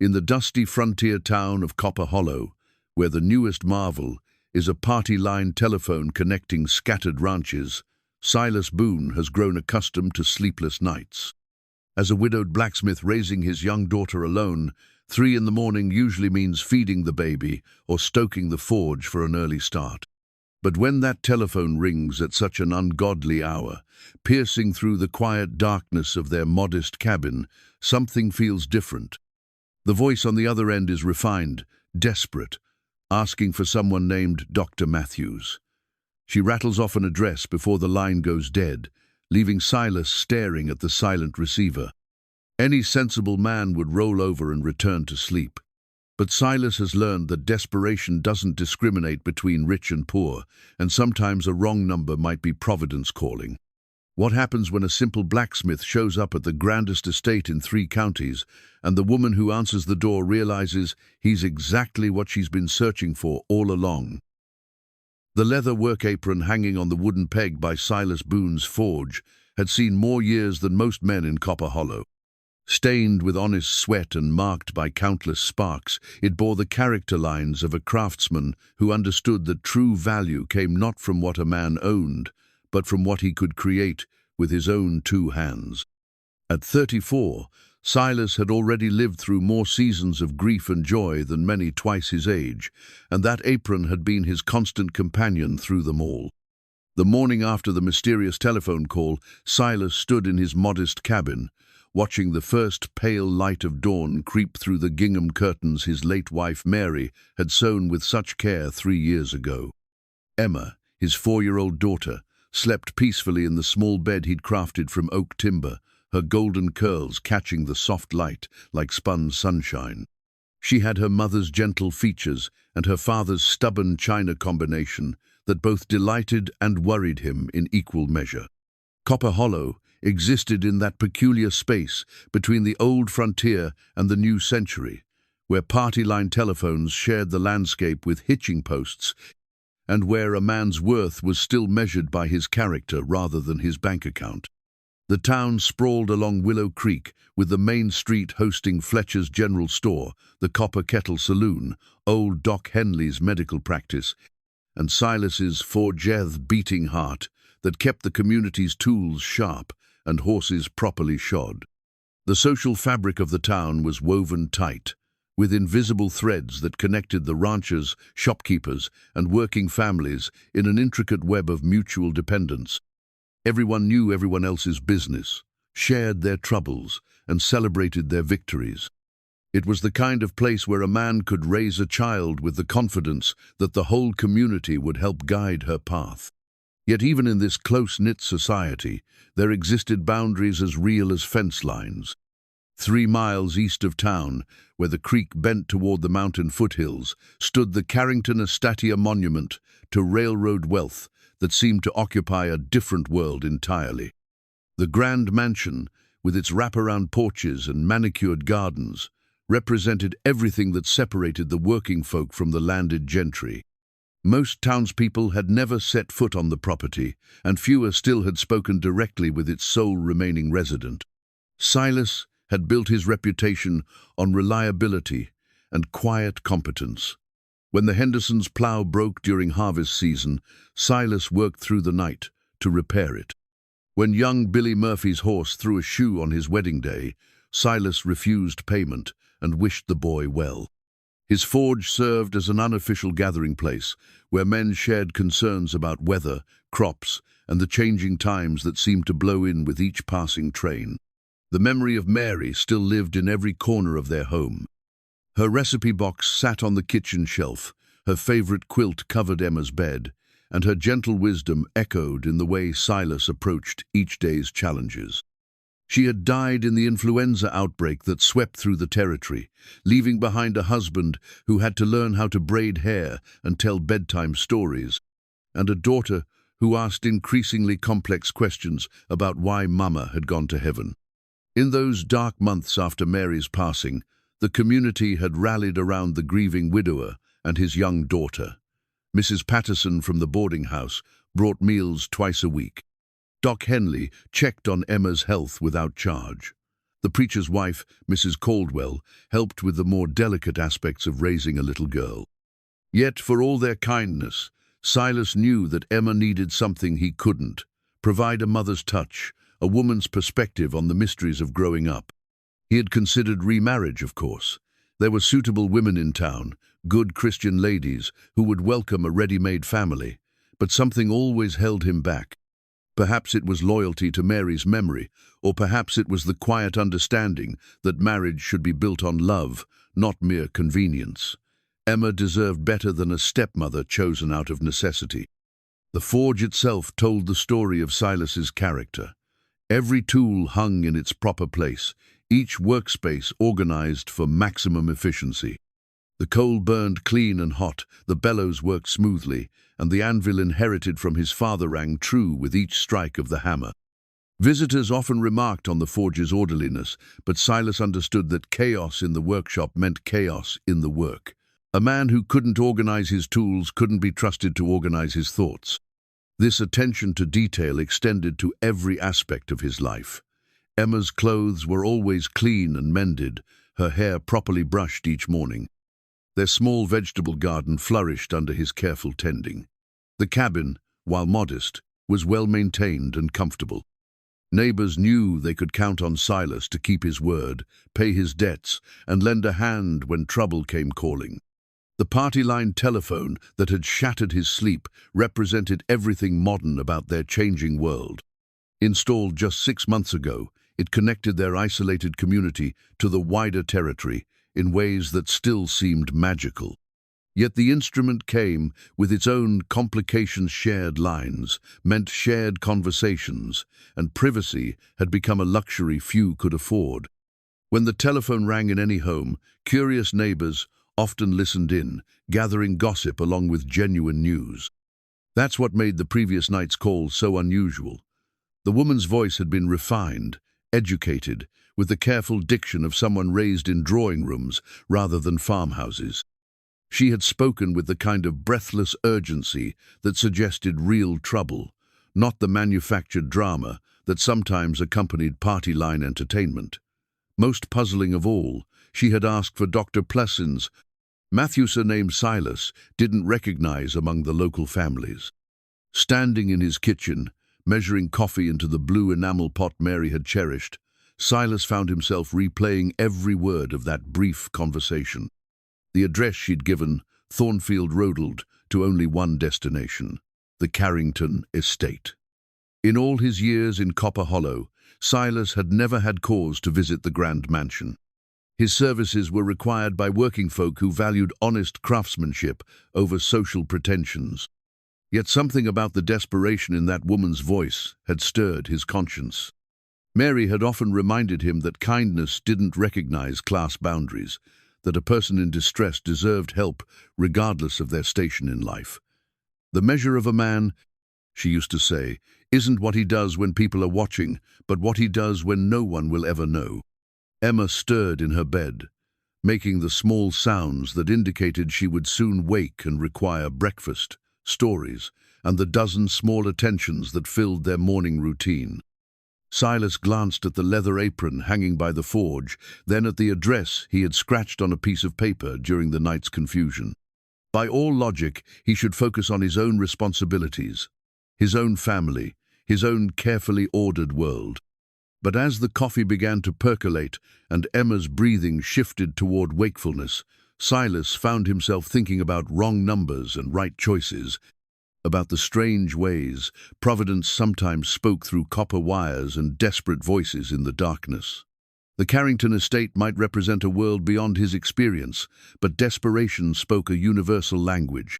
In the dusty frontier town of Copper Hollow, where the newest marvel is a party-line telephone connecting scattered ranches, Silas Boone has grown accustomed to sleepless nights. As a widowed blacksmith raising his young daughter alone, 3 in the morning usually means feeding the baby or stoking the forge for an early start. But when that telephone rings at such an ungodly hour, piercing through the quiet darkness of their modest cabin, something feels different. The voice on the other end is refined, desperate, asking for someone named Dr. Matthews. She rattles off an address before the line goes dead, leaving Silas staring at the silent receiver. Any sensible man would roll over and return to sleep. But Silas has learned that desperation doesn't discriminate between rich and poor, and sometimes a wrong number might be Providence calling. What happens when a simple blacksmith shows up at the grandest estate in 3 counties, and the woman who answers the door realizes he's exactly what she's been searching for all along? The leather work apron hanging on the wooden peg by Silas Boone's forge had seen more years than most men in Copper Hollow. Stained with honest sweat and marked by countless sparks, it bore the character lines of a craftsman who understood that true value came not from what a man owned, but from what he could create with his own 2 hands. At 34, Silas had already lived through more seasons of grief and joy than many twice his age, and that apron had been his constant companion through them all. The morning after the mysterious telephone call, Silas stood in his modest cabin, watching the first pale light of dawn creep through the gingham curtains his late wife Mary had sewn with such care 3 years ago. Emma, his 4-year-old daughter, slept peacefully in the small bed he'd crafted from oak timber, her golden curls catching the soft light like spun sunshine. She had her mother's gentle features and her father's stubborn china combination that both delighted and worried him in equal measure. Copper Hollow existed in that peculiar space between the old frontier and the new century, where party-line telephones shared the landscape with hitching posts, and where a man's worth was still measured by his character rather than his bank account. The town sprawled along Willow Creek, with the main street hosting Fletcher's General Store, the Copper Kettle Saloon, old Doc Henley's medical practice, and Silas's forgeth beating heart that kept the community's tools sharp and horses properly shod. The social fabric of the town was woven tight, with invisible threads that connected the ranchers, shopkeepers, and working families in an intricate web of mutual dependence. Everyone knew everyone else's business, shared their troubles, and celebrated their victories. It was the kind of place where a man could raise a child with the confidence that the whole community would help guide her path. Yet even in this close-knit society, there existed boundaries as real as fence lines. 3 miles east of town, where the creek bent toward the mountain foothills, stood the Carrington Estatia monument to railroad wealth that seemed to occupy a different world entirely. The grand mansion, with its wraparound porches and manicured gardens, represented everything that separated the working folk from the landed gentry. Most townspeople had never set foot on the property, and fewer still had spoken directly with its sole remaining resident. Silas had built his reputation on reliability and quiet competence. When the Hendersons' plow broke during harvest season, Silas worked through the night to repair it. When young Billy Murphy's horse threw a shoe on his wedding day, Silas refused payment and wished the boy well. His forge served as an unofficial gathering place where men shared concerns about weather, crops, and the changing times that seemed to blow in with each passing train. The memory of Mary still lived in every corner of their home. Her recipe box sat on the kitchen shelf, her favorite quilt covered Emma's bed, and her gentle wisdom echoed in the way Silas approached each day's challenges. She had died in the influenza outbreak that swept through the territory, leaving behind a husband who had to learn how to braid hair and tell bedtime stories, and a daughter who asked increasingly complex questions about why Mama had gone to heaven. In those dark months after Mary's passing, the community had rallied around the grieving widower and his young daughter. Mrs. Patterson from the boarding house brought meals twice a week. Doc Henley checked on Emma's health without charge. The preacher's wife, Mrs. Caldwell, helped with the more delicate aspects of raising a little girl. Yet, for all their kindness, Silas knew that Emma needed something he couldn't: provide a mother's touch, a woman's perspective on the mysteries of growing up. He had considered remarriage, of course. There were suitable women in town, good Christian ladies, who would welcome a ready-made family, but something always held him back. Perhaps it was loyalty to Mary's memory, or perhaps it was the quiet understanding that marriage should be built on love, not mere convenience. Emma deserved better than a stepmother chosen out of necessity. The forge itself told the story of Silas's character. Every tool hung in its proper place, each workspace organized for maximum efficiency. The coal burned clean and hot, the bellows worked smoothly, and the anvil inherited from his father rang true with each strike of the hammer. Visitors often remarked on the forge's orderliness, but Silas understood that chaos in the workshop meant chaos in the work. A man who couldn't organize his tools couldn't be trusted to organize his thoughts. This attention to detail extended to every aspect of his life. Emma's clothes were always clean and mended, her hair properly brushed each morning. Their small vegetable garden flourished under his careful tending. The cabin, while modest, was well maintained and comfortable. Neighbors knew they could count on Silas to keep his word, pay his debts, and lend a hand when trouble came calling. The party-line telephone that had shattered his sleep represented everything modern about their changing world. Installed just 6 months ago, it connected their isolated community to the wider territory in ways that still seemed magical. Yet the instrument came with its own complications. Shared lines meant shared conversations, and privacy had become a luxury few could afford. When the telephone rang in any home, curious neighbors often listened in, gathering gossip along with genuine news. That's what made the previous night's call so unusual. The woman's voice had been refined, educated, with the careful diction of someone raised in drawing rooms rather than farmhouses. She had spoken with the kind of breathless urgency that suggested real trouble, not the manufactured drama that sometimes accompanied party-line entertainment. Most puzzling of all, she had asked for Dr. Plesson's. Matthew, surnamed Silas, didn't recognize among the local families. Standing in his kitchen, measuring coffee into the blue enamel pot Mary had cherished, Silas found himself replaying every word of that brief conversation. The address she'd given, Thornfield Road, to only one destination, the Carrington estate. In all his years in Copper Hollow, Silas had never had cause to visit the grand mansion. His services were required by working folk who valued honest craftsmanship over social pretensions. Yet something about the desperation in that woman's voice had stirred his conscience. Mary had often reminded him that kindness didn't recognize class boundaries, that a person in distress deserved help regardless of their station in life. The measure of a man, she used to say, isn't what he does when people are watching, but what he does when no one will ever know. Emma stirred in her bed, making the small sounds that indicated she would soon wake and require breakfast, stories, and the dozen small attentions that filled their morning routine. Silas glanced at the leather apron hanging by the forge, then at the address he had scratched on a piece of paper during the night's confusion. By all logic, he should focus on his own responsibilities, his own family, his own carefully ordered world. But as the coffee began to percolate and Emma's breathing shifted toward wakefulness, Silas found himself thinking about wrong numbers and right choices, about the strange ways Providence sometimes spoke through copper wires and desperate voices in the darkness. The Carrington estate might represent a world beyond his experience, but desperation spoke a universal language.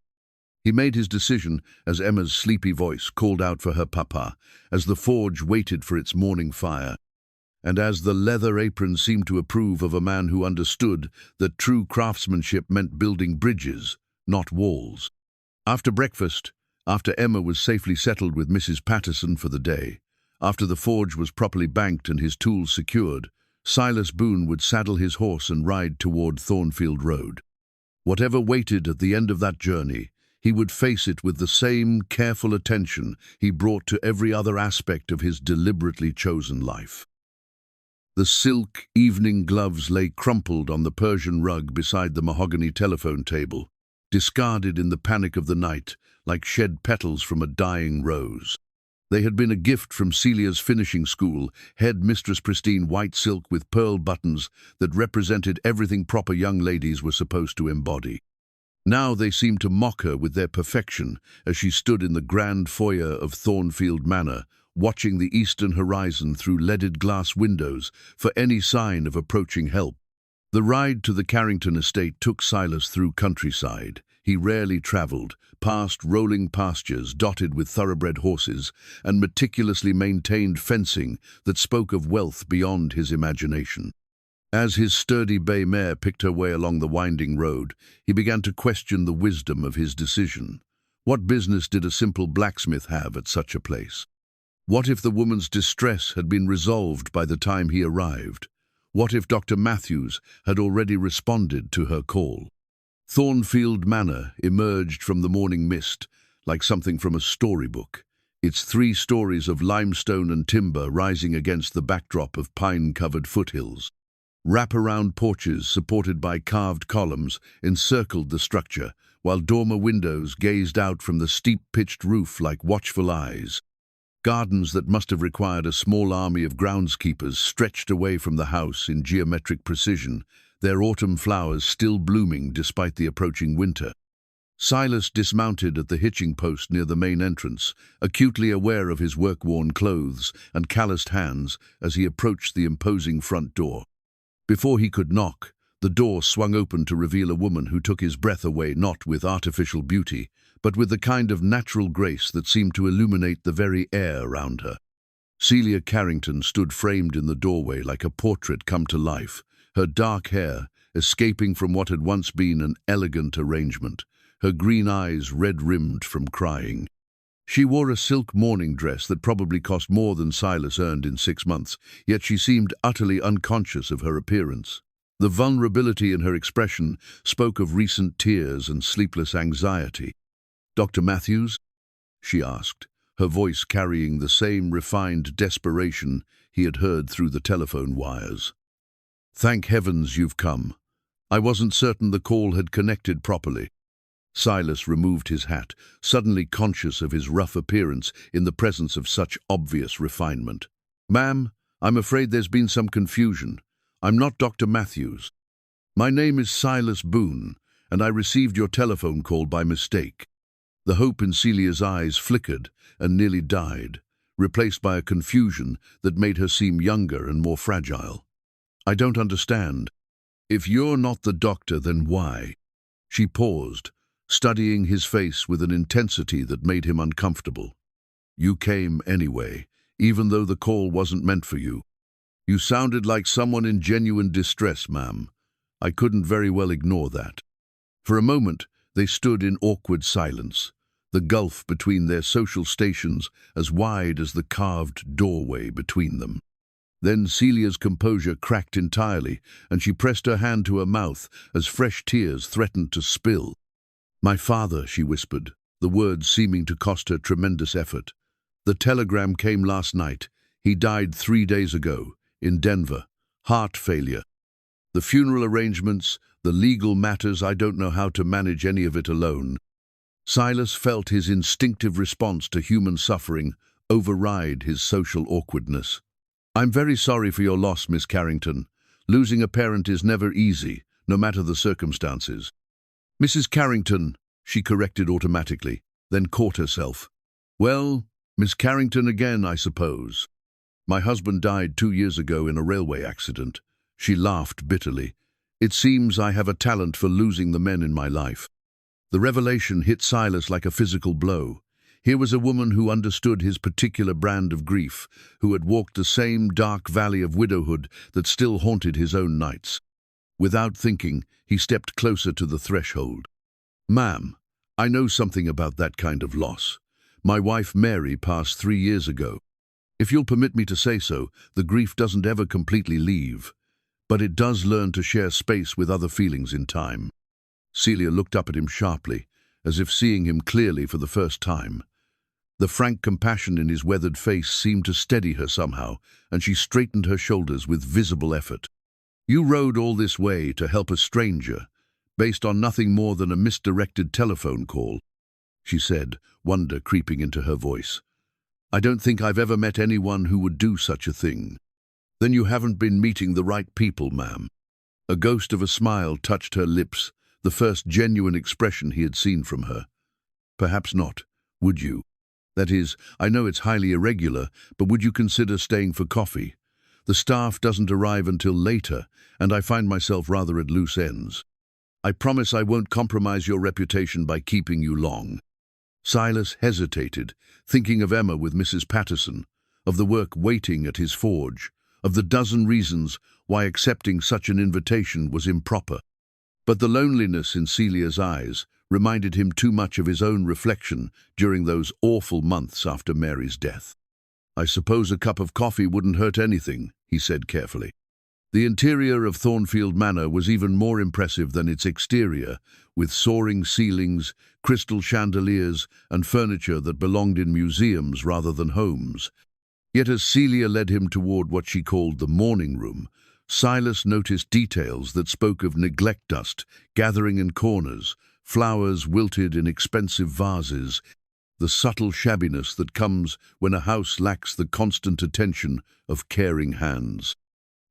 He made his decision as Emma's sleepy voice called out for her papa, as the forge waited for its morning fire, and as the leather apron seemed to approve of a man who understood that true craftsmanship meant building bridges, not walls. After breakfast, after Emma was safely settled with Mrs. Patterson for the day, after the forge was properly banked and his tools secured, Silas Boone would saddle his horse and ride toward Thornfield Road. Whatever waited at the end of that journey, he would face it with the same careful attention he brought to every other aspect of his deliberately chosen life. The silk evening gloves lay crumpled on the Persian rug beside the mahogany telephone table, discarded in the panic of the night like shed petals from a dying rose. They had been a gift from Celia's finishing school, head mistress, pristine white silk with pearl buttons that represented everything proper young ladies were supposed to embody. Now they seemed to mock her with their perfection as she stood in the grand foyer of Thornfield Manor, watching the eastern horizon through leaded glass windows for any sign of approaching help. The ride to the Carrington estate took Silas through countryside he rarely travelled, past rolling pastures dotted with thoroughbred horses and meticulously maintained fencing that spoke of wealth beyond his imagination. As his sturdy bay mare picked her way along the winding road, he began to question the wisdom of his decision. What business did a simple blacksmith have at such a place? What if the woman's distress had been resolved by the time he arrived? What if Dr. Matthews had already responded to her call? Thornfield Manor emerged from the morning mist like something from a storybook, its 3 stories of limestone and timber rising against the backdrop of pine-covered foothills. Wrap-around porches supported by carved columns encircled the structure, while dormer windows gazed out from the steep-pitched roof like watchful eyes. Gardens that must have required a small army of groundskeepers stretched away from the house in geometric precision, their autumn flowers still blooming despite the approaching winter. Silas dismounted at the hitching post near the main entrance, acutely aware of his work-worn clothes and calloused hands as he approached the imposing front door. Before he could knock, the door swung open to reveal a woman who took his breath away not with artificial beauty, but with the kind of natural grace that seemed to illuminate the very air around her. Celia Carrington stood framed in the doorway like a portrait come to life, her dark hair escaping from what had once been an elegant arrangement, her green eyes red-rimmed from crying. She wore a silk morning dress that probably cost more than Silas earned in 6 months, yet she seemed utterly unconscious of her appearance. The vulnerability in her expression spoke of recent tears and sleepless anxiety. "Dr. Matthews?" she asked, her voice carrying the same refined desperation he had heard through the telephone wires. "Thank heavens you've come. I wasn't certain the call had connected properly." Silas removed his hat, suddenly conscious of his rough appearance in the presence of such obvious refinement. "Ma'am, I'm afraid there's been some confusion. I'm not Dr. Matthews. My name is Silas Boone, and I received your telephone call by mistake." The hope in Celia's eyes flickered and nearly died, replaced by a confusion that made her seem younger and more fragile. "I don't understand. If you're not the doctor, then why?" She paused, studying his face with an intensity that made him uncomfortable. "You came anyway, even though the call wasn't meant for you. You sounded like someone in genuine distress, ma'am. I couldn't very well ignore that." For a moment, they stood in awkward silence, the gulf between their social stations as wide as the carved doorway between them. Then Celia's composure cracked entirely, and she pressed her hand to her mouth as fresh tears threatened to spill. "My father," she whispered, the words seeming to cost her tremendous effort. "The telegram came last night. He died 3 days ago, in Denver. Heart failure. The funeral arrangements, the legal matters, I don't know how to manage any of it alone." Silas felt his instinctive response to human suffering override his social awkwardness. "I'm very sorry for your loss, Miss Carrington. Losing a parent is never easy, no matter the circumstances." "Mrs. Carrington," she corrected automatically, then caught herself. "Well, Miss Carrington again, I suppose. My husband died 2 years ago in a railway accident." She laughed bitterly. "It seems I have a talent for losing the men in my life." The revelation hit Silas like a physical blow. Here was a woman who understood his particular brand of grief, who had walked the same dark valley of widowhood that still haunted his own nights. Without thinking, he stepped closer to the threshold. "Ma'am, I know something about that kind of loss. My wife Mary passed 3 years ago. If you'll permit me to say so, the grief doesn't ever completely leave, but it does learn to share space with other feelings in time." Celia looked up at him sharply, as if seeing him clearly for the first time. The frank compassion in his weathered face seemed to steady her somehow, and she straightened her shoulders with visible effort. "You rode all this way to help a stranger, based on nothing more than a misdirected telephone call," she said, wonder creeping into her voice. "I don't think I've ever met anyone who would do such a thing." "Then you haven't been meeting the right people, ma'am." A ghost of a smile touched her lips, the first genuine expression he had seen from her. "Perhaps not. Would you? That is, I know it's highly irregular, but would you consider staying for coffee? The staff doesn't arrive until later, and I find myself rather at loose ends. I promise I won't compromise your reputation by keeping you long." Silas hesitated, thinking of Emma with Mrs. Patterson, of the work waiting at his forge, of the dozen reasons why accepting such an invitation was improper. But the loneliness in Celia's eyes reminded him too much of his own reflection during those awful months after Mary's death. "I suppose a cup of coffee wouldn't hurt anything," he said carefully. The interior of Thornfield Manor was even more impressive than its exterior, with soaring ceilings, crystal chandeliers, and furniture that belonged in museums rather than homes. Yet as Celia led him toward what she called the morning room, Silas noticed details that spoke of neglect dust gathering in corners, flowers wilted in expensive vases, the subtle shabbiness that comes when a house lacks the constant attention of caring hands.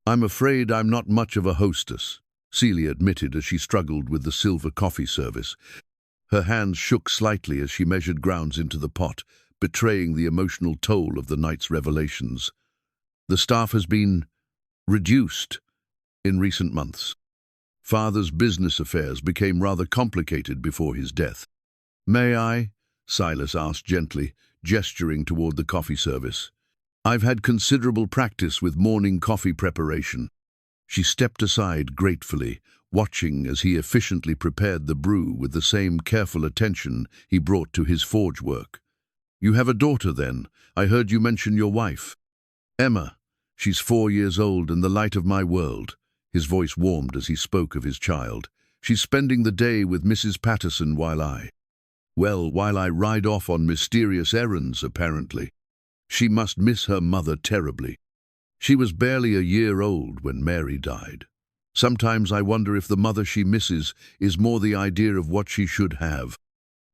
"I'm afraid I'm not much of a hostess," Celia admitted as she struggled with the silver coffee service. Her hands shook slightly as she measured grounds into the pot, betraying the emotional toll of the night's revelations. "The staff has been reduced in recent months. Father's business affairs became rather complicated before his death." "May I?" Silas asked gently, gesturing toward the coffee service. "I've had considerable practice with morning coffee preparation." She stepped aside gratefully, watching as he efficiently prepared the brew with the same careful attention he brought to his forge work. "You have a daughter, then? I heard you mention your wife." "Emma. She's 4 years old and the light of my world." His voice warmed as he spoke of his child. "She's spending the day with Mrs. Patterson while I ride off on mysterious errands, apparently. She must miss her mother terribly. She was barely a year old when Mary died. Sometimes I wonder if the mother she misses is more the idea of what she should have,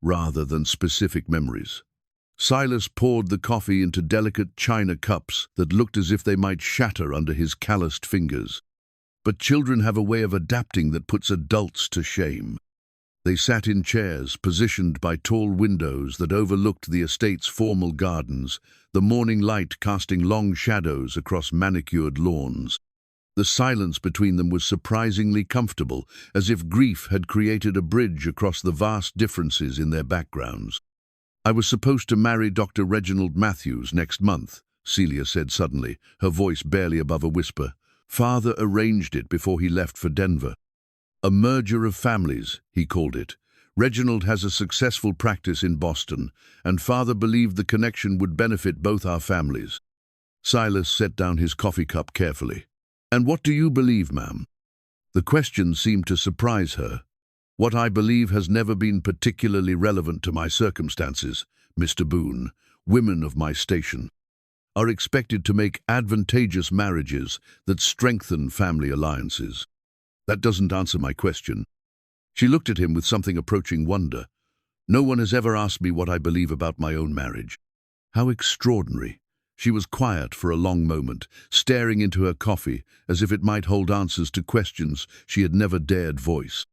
rather than specific memories." Silas poured the coffee into delicate china cups that looked as if they might shatter under his calloused fingers. But children have a way of adapting that puts adults to shame. They sat in chairs positioned by tall windows that overlooked the estate's formal gardens, the morning light casting long shadows across manicured lawns. The silence between them was surprisingly comfortable, as if grief had created a bridge across the vast differences in their backgrounds. "I was supposed to marry Dr. Reginald Matthews next month," Celia said suddenly, her voice barely above a whisper. "Father arranged it before he left for Denver. A merger of families, he called it. Reginald has a successful practice in Boston, and Father believed the connection would benefit both our families." Silas set down his coffee cup carefully. "And what do you believe, ma'am?" The question seemed to surprise her. "What I believe has never been particularly relevant to my circumstances, Mr. Boone. Women of my station are expected to make advantageous marriages that strengthen family alliances." "That doesn't answer my question." She looked at him with something approaching wonder. "No one has ever asked me what I believe about my own marriage." How extraordinary. She was quiet for a long moment, staring into her coffee as if it might hold answers to questions she had never dared voice.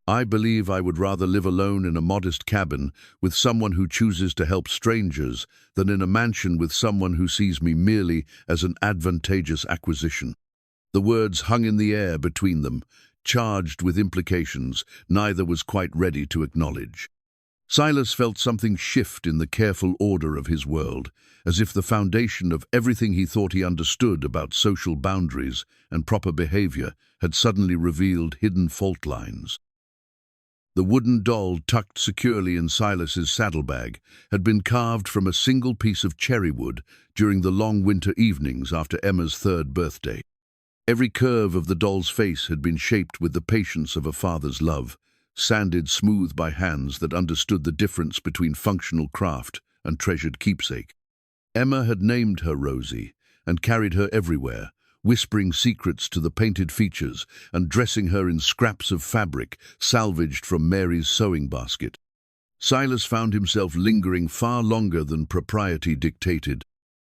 "I believe I would rather live alone in a modest cabin with someone who chooses to help strangers than in a mansion with someone who sees me merely as an advantageous acquisition." The words hung in the air between them, charged with implications neither was quite ready to acknowledge. Silas felt something shift in the careful order of his world, as if the foundation of everything he thought he understood about social boundaries and proper behavior had suddenly revealed hidden fault lines. The wooden doll tucked securely in Silas's saddlebag had been carved from a single piece of cherry wood during the long winter evenings after Emma's 3rd birthday. Every curve of the doll's face had been shaped with the patience of a father's love, sanded smooth by hands that understood the difference between functional craft and treasured keepsake. Emma had named her Rosie and carried her everywhere, whispering secrets to the painted features and dressing her in scraps of fabric salvaged from Mary's sewing basket. Silas found himself lingering far longer than propriety dictated,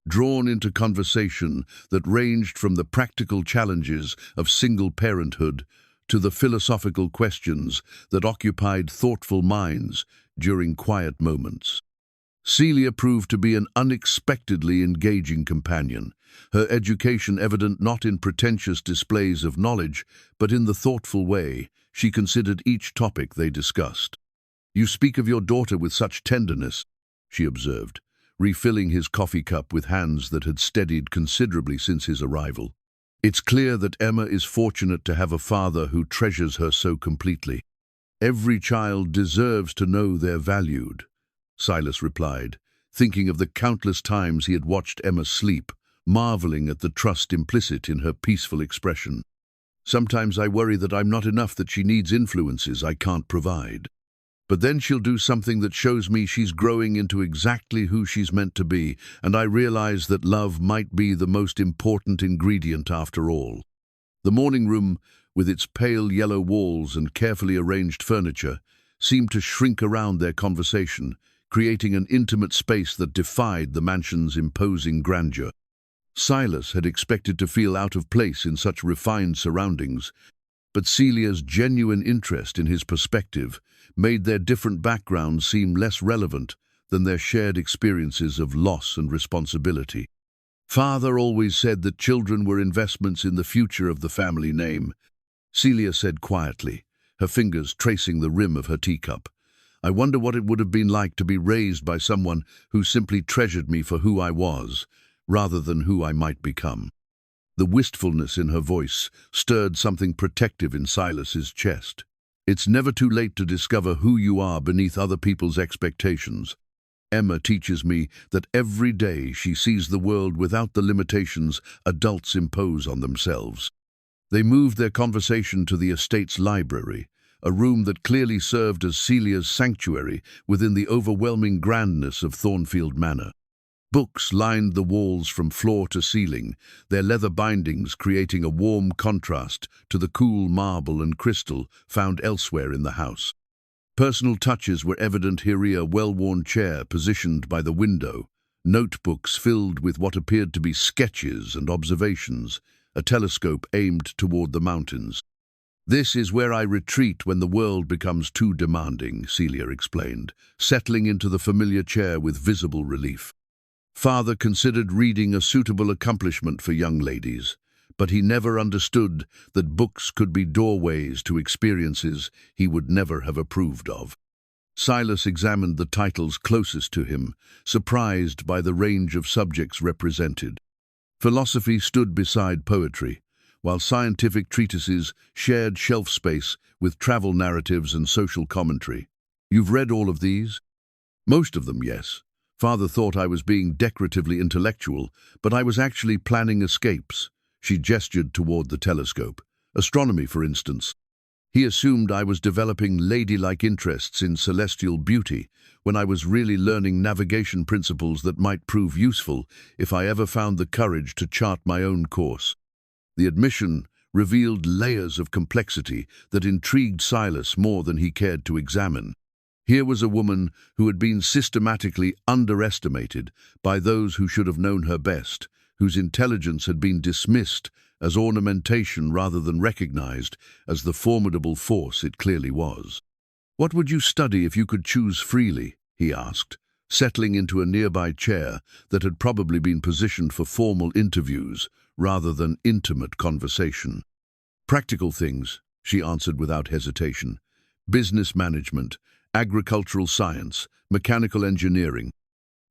drawn into conversation that ranged from the practical challenges of single parenthood to the philosophical questions that occupied thoughtful minds during quiet moments. Celia proved to be an unexpectedly engaging companion, her education evident not in pretentious displays of knowledge, but in the thoughtful way she considered each topic they discussed. "You speak of your daughter with such tenderness," she observed, refilling his coffee cup with hands that had steadied considerably since his arrival. "It's clear that Emma is fortunate to have a father who treasures her so completely. Every child deserves to know they're valued," Silas replied, thinking of the countless times he had watched Emma sleep, marveling at the trust implicit in her peaceful expression. "Sometimes I worry that I'm not enough, that she needs influences I can't provide. But then she'll do something that shows me she's growing into exactly who she's meant to be, and I realize that love might be the most important ingredient after all." The morning room, with its pale yellow walls and carefully arranged furniture, seemed to shrink around their conversation, creating an intimate space that defied the mansion's imposing grandeur. Silas had expected to feel out of place in such refined surroundings, but Celia's genuine interest in his perspective made their different backgrounds seem less relevant than their shared experiences of loss and responsibility. "Father always said that children were investments in the future of the family name," Celia said quietly, her fingers tracing the rim of her teacup. "I wonder what it would have been like to be raised by someone who simply treasured me for who I was, rather than who I might become." The wistfulness in her voice stirred something protective in Silas's chest. "It's never too late to discover who you are beneath other people's expectations. Emma teaches me that every day she sees the world without the limitations adults impose on themselves." They moved their conversation to the estate's library, a room that clearly served as Celia's sanctuary within the overwhelming grandness of Thornfield Manor. Books lined the walls from floor to ceiling, their leather bindings creating a warm contrast to the cool marble and crystal found elsewhere in the house. Personal touches were evident here: a well-worn chair positioned by the window, notebooks filled with what appeared to be sketches and observations, a telescope aimed toward the mountains. "This is where I retreat when the world becomes too demanding," Celia explained, settling into the familiar chair with visible relief. Father considered reading a suitable accomplishment for young ladies, but he never understood that books could be doorways to experiences he would never have approved of. Silas examined the titles closest to him, surprised by the range of subjects represented. Philosophy stood beside poetry, while scientific treatises shared shelf space with travel narratives and social commentary. "You've read all of these?" "Most of them, yes. Father thought I was being decoratively intellectual, but I was actually planning escapes." She gestured toward the telescope. "Astronomy, for instance. He assumed I was developing ladylike interests in celestial beauty, when I was really learning navigation principles that might prove useful if I ever found the courage to chart my own course." The admission revealed layers of complexity that intrigued Silas more than he cared to examine. Here was a woman who had been systematically underestimated by those who should have known her best, whose intelligence had been dismissed as ornamentation rather than recognized as the formidable force it clearly was. "What would you study if you could choose freely?" he asked, settling into a nearby chair that had probably been positioned for formal interviews rather than intimate conversation. "Practical things," she answered without hesitation. "Business management, agricultural science, mechanical engineering.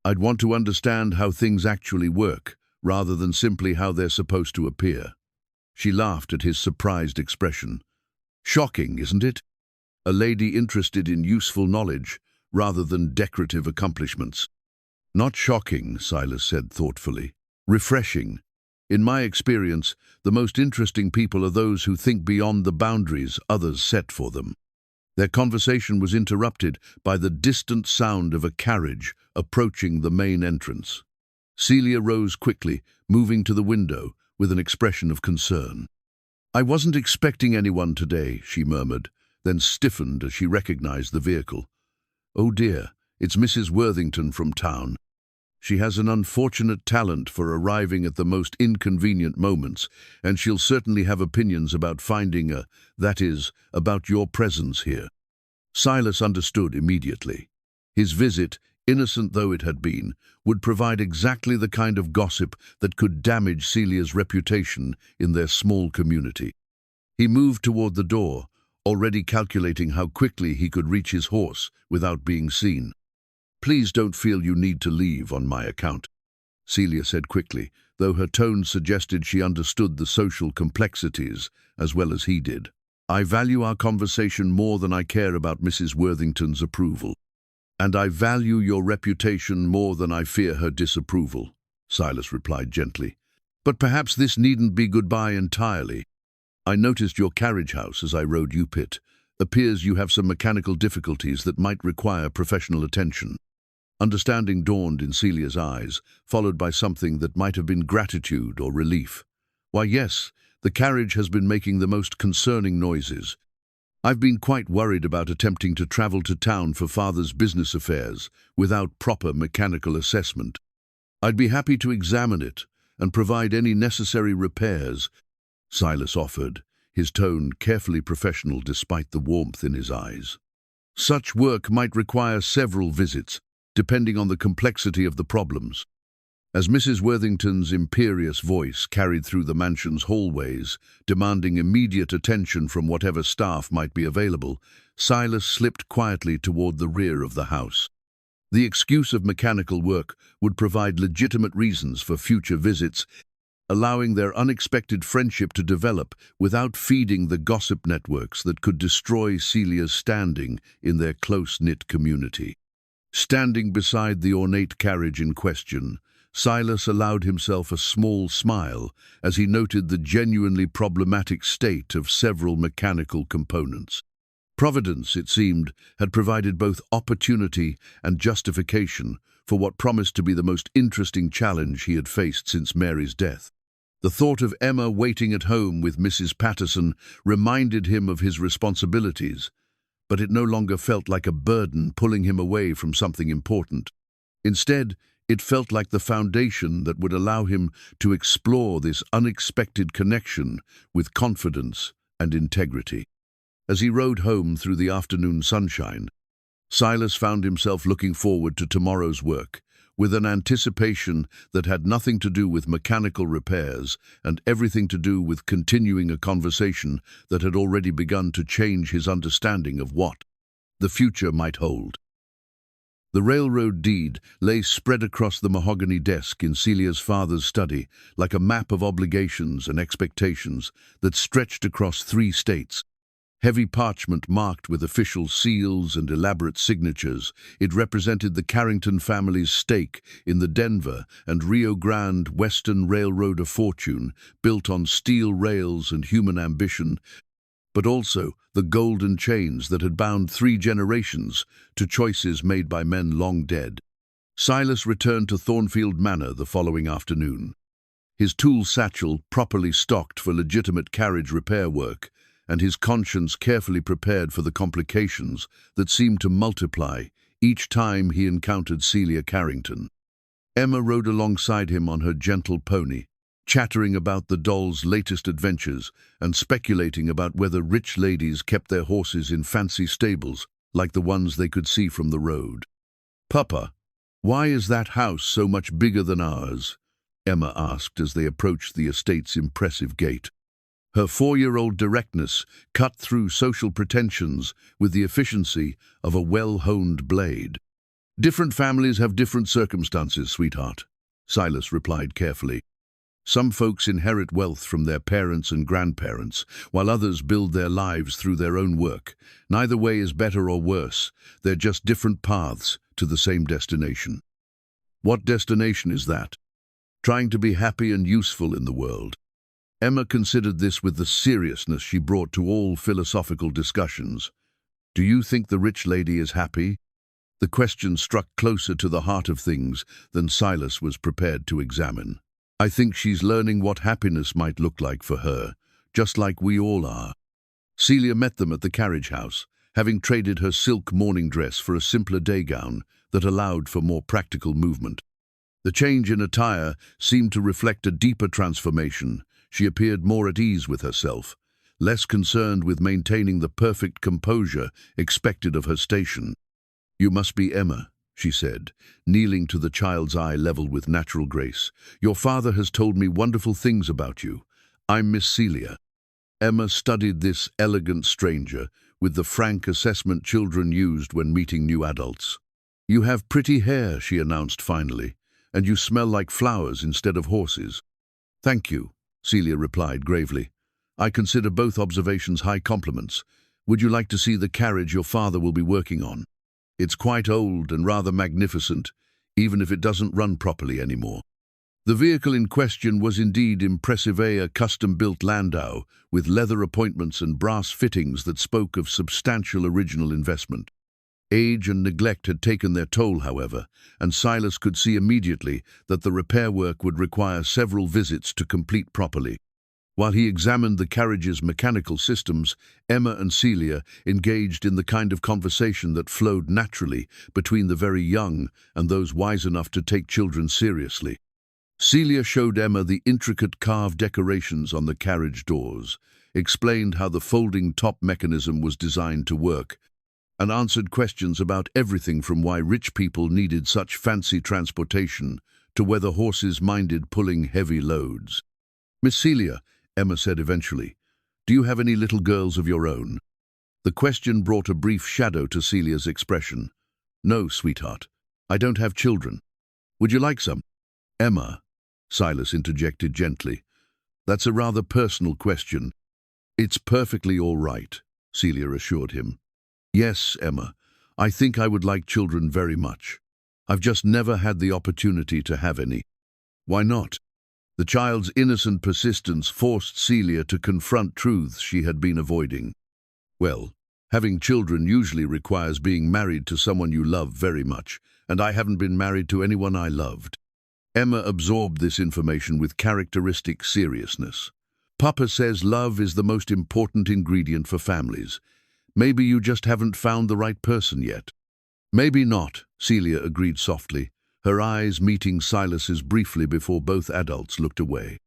I'd want to understand how things actually work, rather than simply how they're supposed to appear." She laughed at his surprised expression. "Shocking, isn't it? A lady interested in useful knowledge, rather than decorative accomplishments." "Not shocking," Silas said thoughtfully. "Refreshing. In my experience, the most interesting people are those who think beyond the boundaries others set for them." Their conversation was interrupted by the distant sound of a carriage approaching the main entrance. Celia rose quickly, moving to the window with an expression of concern. "I wasn't expecting anyone today," she murmured, then stiffened as she recognized the vehicle. "Oh dear, it's Mrs. Worthington from town. She has an unfortunate talent for arriving at the most inconvenient moments, and she'll certainly have opinions about that is, about your presence here." Silas understood immediately. His visit, innocent though it had been, would provide exactly the kind of gossip that could damage Celia's reputation in their small community. He moved toward the door, already calculating how quickly he could reach his horse without being seen. "Please don't feel you need to leave on my account," Celia said quickly, though her tone suggested she understood the social complexities as well as he did. "I value our conversation more than I care about Mrs. Worthington's approval. And I value your reputation more than I fear her disapproval," Silas replied gently. "But perhaps this needn't be goodbye entirely. I noticed your carriage house as I rode Upit. Appears you have some mechanical difficulties that might require professional attention." Understanding dawned in Celia's eyes, followed by something that might have been gratitude or relief. "Why, yes, the carriage has been making the most concerning noises. I've been quite worried about attempting to travel to town for Father's business affairs without proper mechanical assessment. I'd be happy to examine it and provide any necessary repairs," Silas offered, his tone carefully professional despite the warmth in his eyes. "Such work might require several visits, depending on the complexity of the problems." As Mrs. Worthington's imperious voice carried through the mansion's hallways, demanding immediate attention from whatever staff might be available, Silas slipped quietly toward the rear of the house. The excuse of mechanical work would provide legitimate reasons for future visits, allowing their unexpected friendship to develop without feeding the gossip networks that could destroy Celia's standing in their close-knit community. Standing beside the ornate carriage in question, Silas allowed himself a small smile as he noted the genuinely problematic state of several mechanical components. Providence, it seemed, had provided both opportunity and justification for what promised to be the most interesting challenge he had faced since Mary's death. The thought of Emma waiting at home with Mrs. Patterson reminded him of his responsibilities, but it no longer felt like a burden pulling him away from something important. Instead, it felt like the foundation that would allow him to explore this unexpected connection with confidence and integrity. As he rode home through the afternoon sunshine, Silas found himself looking forward to tomorrow's work, with an anticipation that had nothing to do with mechanical repairs and everything to do with continuing a conversation that had already begun to change his understanding of what the future might hold. The railroad deed lay spread across the mahogany desk in Celia's father's study like a map of obligations and expectations that stretched across 3 states. Heavy parchment marked with official seals and elaborate signatures, it represented the Carrington family's stake in the Denver and Rio Grande Western Railroad of fortune, built on steel rails and human ambition, but also the golden chains that had bound 3 generations to choices made by men long dead. Silas returned to Thornfield Manor the following afternoon, his tool satchel properly stocked for legitimate carriage repair work, and his conscience carefully prepared for the complications that seemed to multiply each time he encountered Celia Carrington. Emma rode alongside him on her gentle pony, chattering about the doll's latest adventures and speculating about whether rich ladies kept their horses in fancy stables like the ones they could see from the road. "Papa, why is that house so much bigger than ours?" Emma asked as they approached the estate's impressive gate. Her 4-year-old directness cut through social pretensions with the efficiency of a well-honed blade. "Different families have different circumstances, sweetheart," Silas replied carefully. "Some folks inherit wealth from their parents and grandparents, while others build their lives through their own work. Neither way is better or worse. They're just different paths to the same destination." "What destination is that?" "Trying to be happy and useful in the world." Emma considered this with the seriousness she brought to all philosophical discussions. Do you think the rich lady is happy? The question struck closer to the heart of things than Silas was prepared to examine. I think she's learning what happiness might look like for her, just like we all are. Celia met them at the carriage house, having traded her silk morning dress for a simpler day gown that allowed for more practical movement. The change in attire seemed to reflect a deeper transformation. She appeared more at ease with herself, less concerned with maintaining the perfect composure expected of her station. "You must be Emma," she said, kneeling to the child's eye level with natural grace. "Your father has told me wonderful things about you. I'm Miss Celia." Emma studied this elegant stranger with the frank assessment children used when meeting new adults. "You have pretty hair," she announced finally, "and you smell like flowers instead of horses." "Thank you," Celia replied gravely. "I consider both observations high compliments. Would you like to see the carriage your father will be working on? It's quite old and rather magnificent, even if it doesn't run properly anymore." The vehicle in question was indeed impressive, a custom-built landau with leather appointments and brass fittings that spoke of substantial original investment. Age and neglect had taken their toll, however, and Silas could see immediately that the repair work would require several visits to complete properly. While he examined the carriage's mechanical systems, Emma and Celia engaged in the kind of conversation that flowed naturally between the very young and those wise enough to take children seriously. Celia showed Emma the intricate carved decorations on the carriage doors, explained how the folding top mechanism was designed to work, and answered questions about everything from why rich people needed such fancy transportation to whether horses minded pulling heavy loads. "Miss Celia," Emma said eventually, "do you have any little girls of your own?" The question brought a brief shadow to Celia's expression. "No, sweetheart. I don't have children. Would you like some?" "Emma," Silas interjected gently, "that's a rather personal question." "It's perfectly all right," Celia assured him. "Yes, Emma, I think I would like children very much. I've just never had the opportunity to have any." "Why not?" The child's innocent persistence forced Celia to confront truths she had been avoiding. "Well, having children usually requires being married to someone you love very much, and I haven't been married to anyone I loved." Emma absorbed this information with characteristic seriousness. "Papa says love is the most important ingredient for families. Maybe you just haven't found the right person yet." "Maybe not," Celia agreed softly, her eyes meeting Silas's briefly before both adults looked away.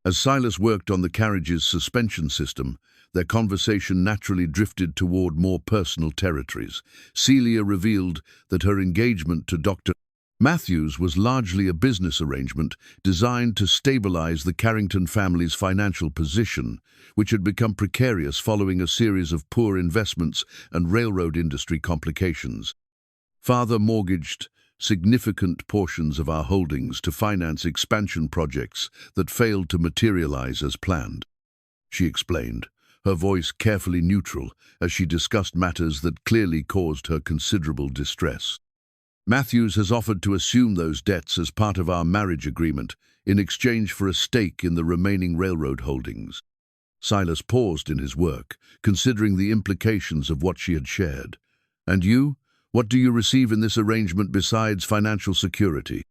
As Silas worked on the carriage's suspension system, their conversation naturally drifted toward more personal territories. Celia revealed that her engagement to Dr. Matthews was largely a business arrangement designed to stabilize the Carrington family's financial position, which had become precarious following a series of poor investments and railroad industry complications. "Father mortgaged significant portions of our holdings to finance expansion projects that failed to materialize as planned," she explained, her voice carefully neutral as she discussed matters that clearly caused her considerable distress. "Matthews has offered to assume those debts as part of our marriage agreement in exchange for a stake in the remaining railroad holdings." Silas paused in his work, considering the implications of what she had shared. "And you? What do you receive in this arrangement besides financial security?"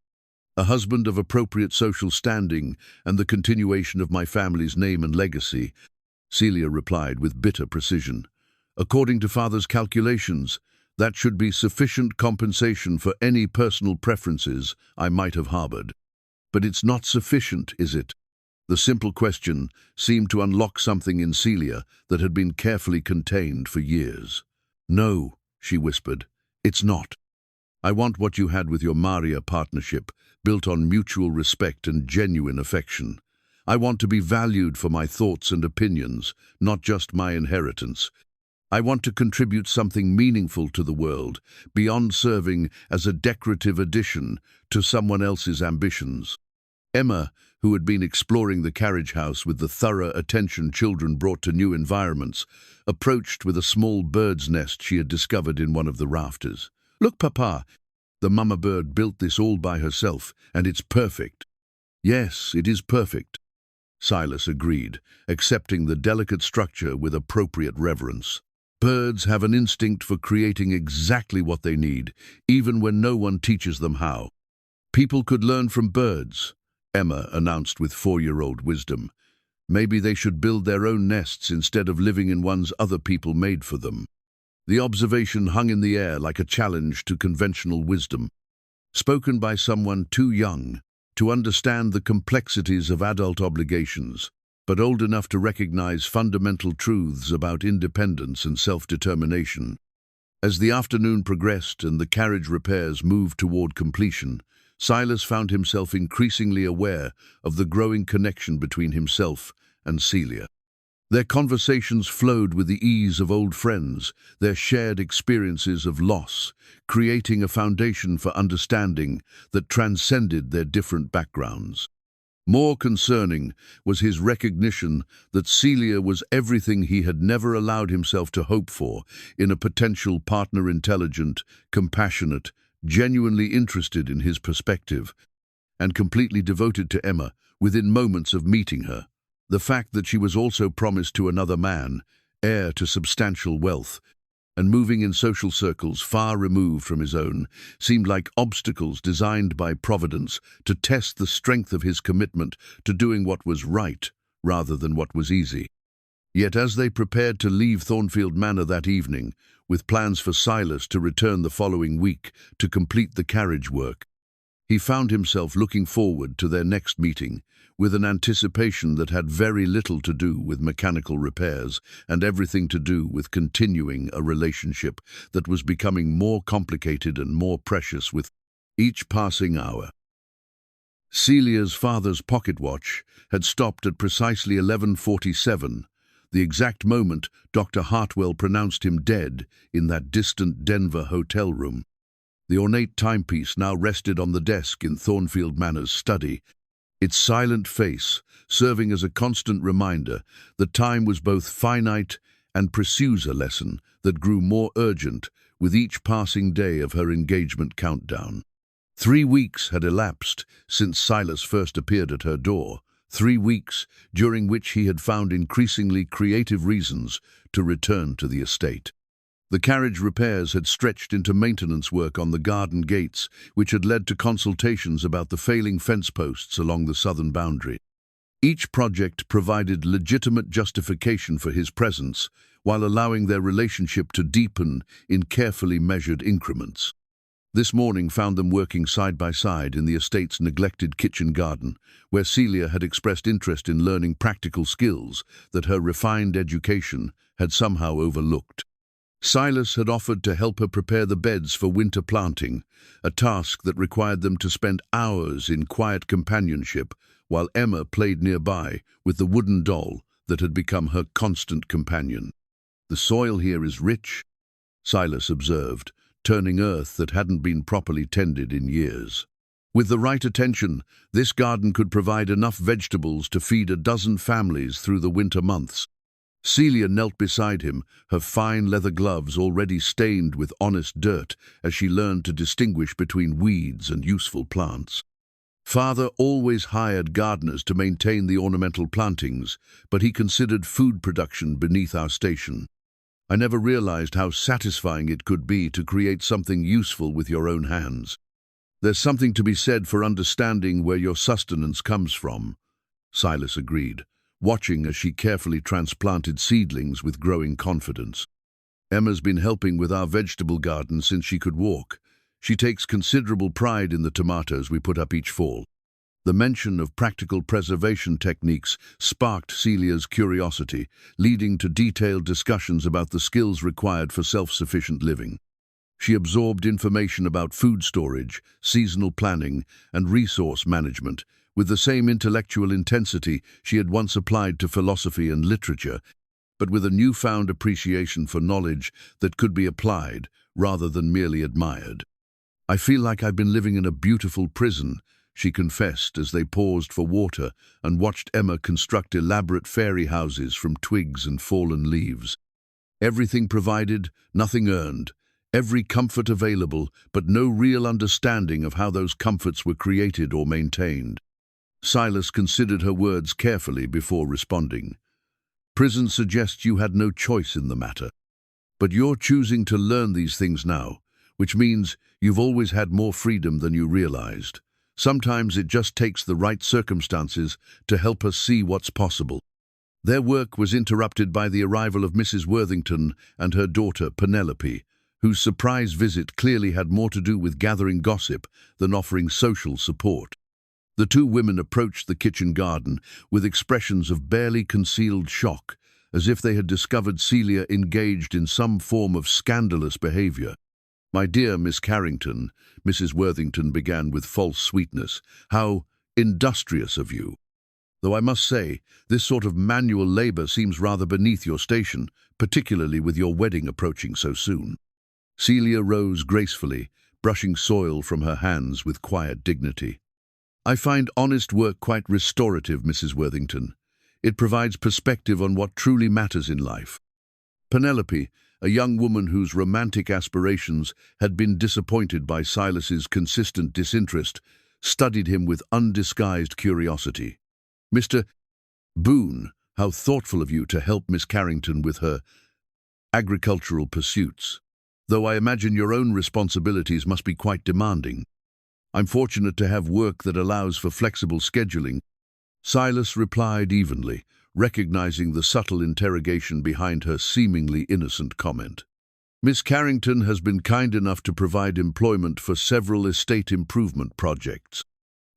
"A husband of appropriate social standing and the continuation of my family's name and legacy," Celia replied with bitter precision. "According to Father's calculations, that should be sufficient compensation for any personal preferences I might have harbored." "But it's not sufficient, is it?" The simple question seemed to unlock something in Celia that had been carefully contained for years. "No," she whispered, "it's not. I want what you had with your Maria partnership, built on mutual respect and genuine affection. I want to be valued for my thoughts and opinions, not just my inheritance. I want to contribute something meaningful to the world, beyond serving as a decorative addition to someone else's ambitions." Emma, who had been exploring the carriage house with the thorough attention children brought to new environments, approached with a small bird's nest she had discovered in one of the rafters. "Look, Papa, the mama bird built this all by herself, and it's perfect." "Yes, it is perfect," Silas agreed, accepting the delicate structure with appropriate reverence. Birds have an instinct for creating exactly what they need, even when no one teaches them how. People could learn from birds, Emma announced with 4-year-old wisdom. Maybe they should build their own nests instead of living in ones other people made for them. The observation hung in the air like a challenge to conventional wisdom, spoken by someone too young to understand the complexities of adult obligations, but old enough to recognize fundamental truths about independence and self-determination. As the afternoon progressed and the carriage repairs moved toward completion, Silas found himself increasingly aware of the growing connection between himself and Celia. Their conversations flowed with the ease of old friends, their shared experiences of loss, creating a foundation for understanding that transcended their different backgrounds. More concerning was his recognition that Celia was everything he had never allowed himself to hope for in a potential partner: intelligent, compassionate, genuinely interested in his perspective, and completely devoted to Emma within moments of meeting her. The fact that she was also promised to another man, heir to substantial wealth, and moving in social circles far removed from his own, seemed like obstacles designed by Providence to test the strength of his commitment to doing what was right rather than what was easy. Yet as they prepared to leave Thornfield Manor that evening, with plans for Silas to return the following week to complete the carriage work, he found himself looking forward to their next meeting with an anticipation that had very little to do with mechanical repairs and everything to do with continuing a relationship that was becoming more complicated and more precious with each passing hour. Celia's father's pocket watch had stopped at precisely 11:47, the exact moment Dr. Hartwell pronounced him dead in that distant Denver hotel room. The ornate timepiece now rested on the desk in Thornfield Manor's study, its silent face serving as a constant reminder that time was both finite and pursues a lesson that grew more urgent with each passing day of her engagement countdown. 3 weeks had elapsed since Silas first appeared at her door, 3 weeks during which he had found increasingly creative reasons to return to the estate. The carriage repairs had stretched into maintenance work on the garden gates, which had led to consultations about the failing fence posts along the southern boundary. Each project provided legitimate justification for his presence, while allowing their relationship to deepen in carefully measured increments. This morning found them working side by side in the estate's neglected kitchen garden, where Celia had expressed interest in learning practical skills that her refined education had somehow overlooked. Silas had offered to help her prepare the beds for winter planting, a task that required them to spend hours in quiet companionship while Emma played nearby with the wooden doll that had become her constant companion. "The soil here is rich," Silas observed, turning earth that hadn't been properly tended in years. "With the right attention, this garden could provide enough vegetables to feed a dozen families through the winter months." Celia knelt beside him, her fine leather gloves already stained with honest dirt as she learned to distinguish between weeds and useful plants. "Father always hired gardeners to maintain the ornamental plantings, but he considered food production beneath our station. I never realized how satisfying it could be to create something useful with your own hands. There's something to be said for understanding where your sustenance comes from," Silas agreed, watching as she carefully transplanted seedlings with growing confidence. "Emma's been helping with our vegetable garden since she could walk. She takes considerable pride in the tomatoes we put up each fall." The mention of practical preservation techniques sparked Celia's curiosity, leading to detailed discussions about the skills required for self-sufficient living. She absorbed information about food storage, seasonal planning, and resource management, with the same intellectual intensity she had once applied to philosophy and literature, but with a newfound appreciation for knowledge that could be applied rather than merely admired. "I feel like I've been living in a beautiful prison," she confessed as they paused for water and watched Emma construct elaborate fairy houses from twigs and fallen leaves. Everything provided, nothing earned, every comfort available, but no real understanding of how those comforts were created or maintained. Silas considered her words carefully before responding. "Prison suggests you had no choice in the matter." But you're choosing to learn these things now, which means you've always had more freedom than you realized. Sometimes it just takes the right circumstances to help us see what's possible. Their work was interrupted by the arrival of Mrs. Worthington and her daughter, Penelope, whose surprise visit clearly had more to do with gathering gossip than offering social support. The two women approached the kitchen garden with expressions of barely concealed shock, as if they had discovered Celia engaged in some form of scandalous behavior. "My dear Miss Carrington," Mrs. Worthington began with false sweetness, "how industrious of you. Though I must say, this sort of manual labor seems rather beneath your station, particularly with your wedding approaching so soon." Celia rose gracefully, brushing soil from her hands with quiet dignity. "I find honest work quite restorative, Mrs. Worthington. It provides perspective on what truly matters in life." Penelope, a young woman whose romantic aspirations had been disappointed by Silas's consistent disinterest, studied him with undisguised curiosity. "Mr. Boone, how thoughtful of you to help Miss Carrington with her agricultural pursuits. Though I imagine your own responsibilities must be quite demanding. I'm fortunate to have work that allows for flexible scheduling." Silas replied evenly, recognizing the subtle interrogation behind her seemingly innocent comment. "Miss Carrington has been kind enough to provide employment for several estate improvement projects."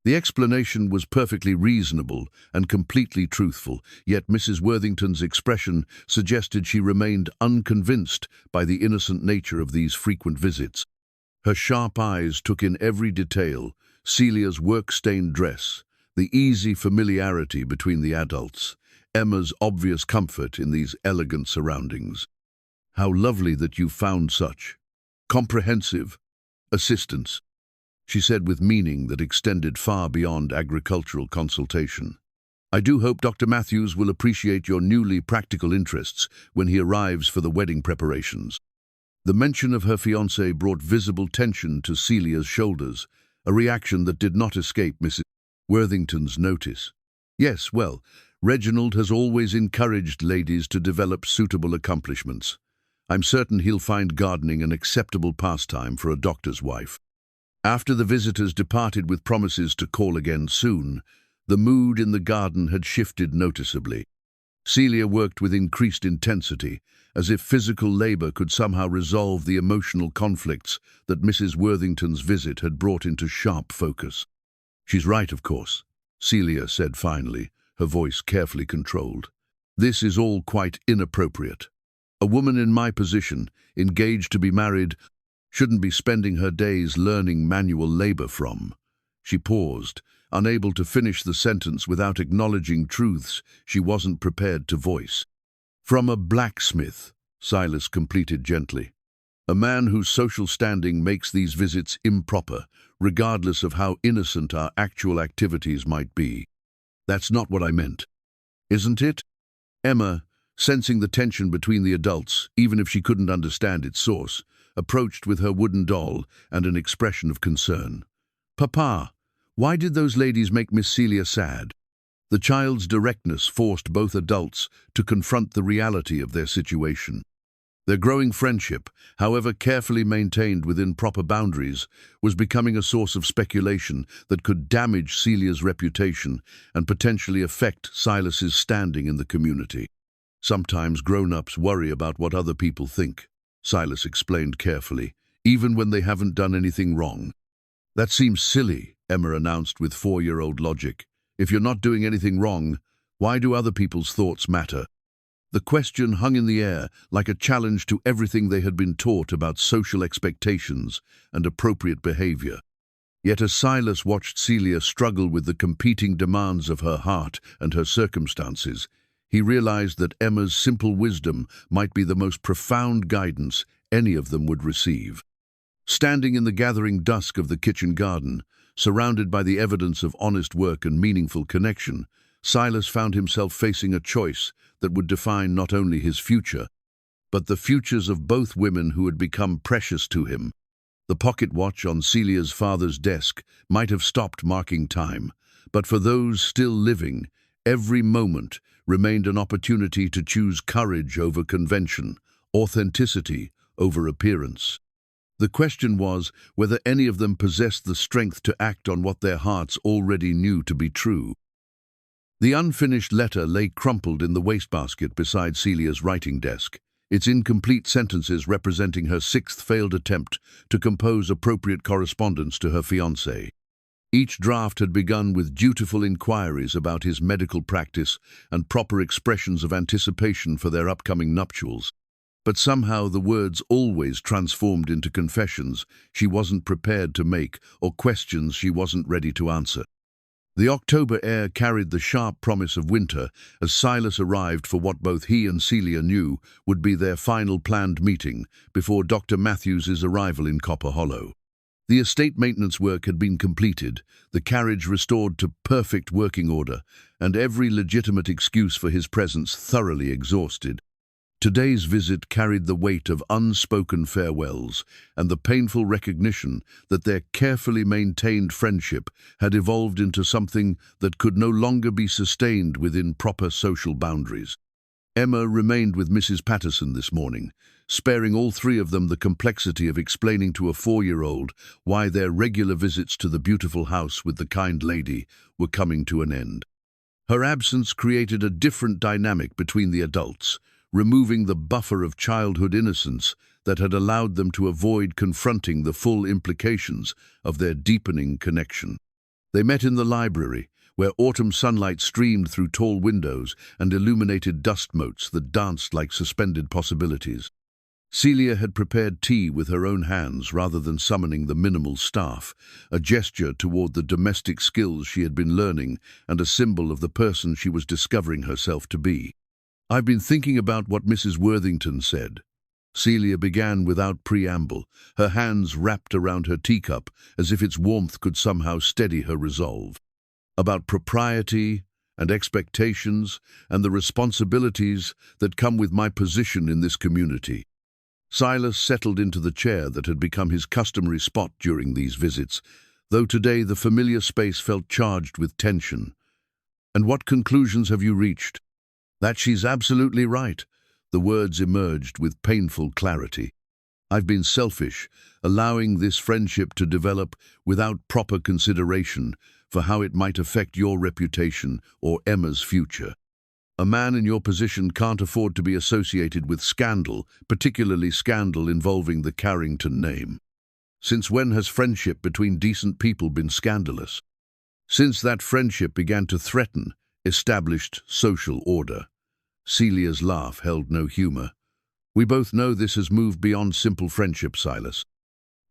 The explanation was perfectly reasonable and completely truthful, yet Mrs. Worthington's expression suggested she remained unconvinced by the innocent nature of these frequent visits. Her sharp eyes took in every detail: Celia's work-stained dress, the easy familiarity between the adults, Emma's obvious comfort in these elegant surroundings. "How lovely that you found such comprehensive assistance," she said with meaning that extended far beyond agricultural consultation. "I do hope Dr. Matthews will appreciate your newly practical interests when he arrives for the wedding preparations." The mention of her fiance brought visible tension to Celia's shoulders, a reaction that did not escape Mrs. Worthington's notice. "Yes, well, Reginald has always encouraged ladies to develop suitable accomplishments. I'm certain he'll find gardening an acceptable pastime for a doctor's wife." After the visitors departed with promises to call again soon, the mood in the garden had shifted noticeably. Celia worked with increased intensity, as if physical labor could somehow resolve the emotional conflicts that Mrs. Worthington's visit had brought into sharp focus. "She's right, of course," Celia said finally, her voice carefully controlled. "This is all quite inappropriate. A woman in my position, engaged to be married, shouldn't be spending her days learning manual labor from." She paused, unable to finish the sentence without acknowledging truths she wasn't prepared to voice. "From a blacksmith," Silas completed gently. "A man whose social standing makes these visits improper, regardless of how innocent our actual activities might be." "That's not what I meant." "Isn't it?" Emma, sensing the tension between the adults, even if she couldn't understand its source, approached with her wooden doll and an expression of concern. "Papa, why did those ladies make Miss Celia sad?" The child's directness forced both adults to confront the reality of their situation. Their growing friendship, however carefully maintained within proper boundaries, was becoming a source of speculation that could damage Celia's reputation and potentially affect Silas's standing in the community. "Sometimes grown-ups worry about what other people think," Silas explained carefully, "even when they haven't done anything wrong." "That seems silly," Emma announced with 4-year-old logic. "If you're not doing anything wrong, why do other people's thoughts matter?" The question hung in the air like a challenge to everything they had been taught about social expectations and appropriate behavior. Yet as Silas watched Celia struggle with the competing demands of her heart and her circumstances, he realized that Emma's simple wisdom might be the most profound guidance any of them would receive. Standing in the gathering dusk of the kitchen garden, surrounded by the evidence of honest work and meaningful connection, Silas found himself facing a choice that would define not only his future, but the futures of both women who had become precious to him. The pocket watch on Celia's father's desk might have stopped marking time, but for those still living, every moment remained an opportunity to choose courage over convention, authenticity over appearance. The question was whether any of them possessed the strength to act on what their hearts already knew to be true. The unfinished letter lay crumpled in the wastebasket beside Celia's writing desk, its incomplete sentences representing her sixth failed attempt to compose appropriate correspondence to her fiance. Each draft had begun with dutiful inquiries about his medical practice and proper expressions of anticipation for their upcoming nuptials. But somehow the words always transformed into confessions she wasn't prepared to make or questions she wasn't ready to answer. The October air carried the sharp promise of winter as Silas arrived for what both he and Celia knew would be their final planned meeting before Dr. Matthews's arrival in Copper Hollow. The estate maintenance work had been completed, the carriage restored to perfect working order, and every legitimate excuse for his presence thoroughly exhausted. Today's visit carried the weight of unspoken farewells and the painful recognition that their carefully maintained friendship had evolved into something that could no longer be sustained within proper social boundaries. Emma remained with Mrs. Patterson this morning, sparing all three of them the complexity of explaining to a 4-year-old why their regular visits to the beautiful house with the kind lady were coming to an end. Her absence created a different dynamic between the adults, removing the buffer of childhood innocence that had allowed them to avoid confronting the full implications of their deepening connection. They met in the library, where autumn sunlight streamed through tall windows and illuminated dust motes that danced like suspended possibilities. Celia had prepared tea with her own hands rather than summoning the minimal staff, a gesture toward the domestic skills she had been learning and a symbol of the person she was discovering herself to be. "I've been thinking about what Mrs. Worthington said." Celia began without preamble, her hands wrapped around her teacup as if its warmth could somehow steady her resolve. About propriety and expectations and the responsibilities that come with my position in this community. Silas settled into the chair that had become his customary spot during these visits, though today the familiar space felt charged with tension. "And what conclusions have you reached?" "That she's absolutely right," the words emerged with painful clarity. "I've been selfish, allowing this friendship to develop without proper consideration for how it might affect your reputation or Emma's future. A man in your position can't afford to be associated with scandal, particularly scandal involving the Carrington name. Since when has friendship between decent people been scandalous? Since that friendship began to threaten established social order." Celia's laugh held no humor. "We both know this has moved beyond simple friendship, Silas.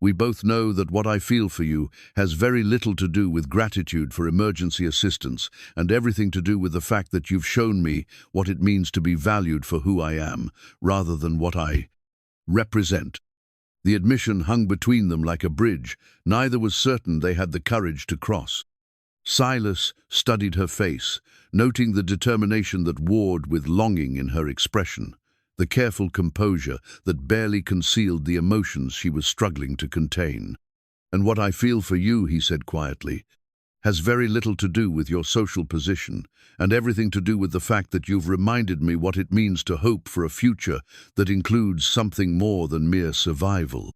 We both know that what I feel for you has very little to do with gratitude for emergency assistance and everything to do with the fact that you've shown me what it means to be valued for who I am, rather than what I represent." The admission hung between them like a bridge. Neither was certain they had the courage to cross. Silas studied her face, noting the determination that warred with longing in her expression, the careful composure that barely concealed the emotions she was struggling to contain. "And what I feel for you," he said quietly, "has very little to do with your social position, and everything to do with the fact that you've reminded me what it means to hope for a future that includes something more than mere survival."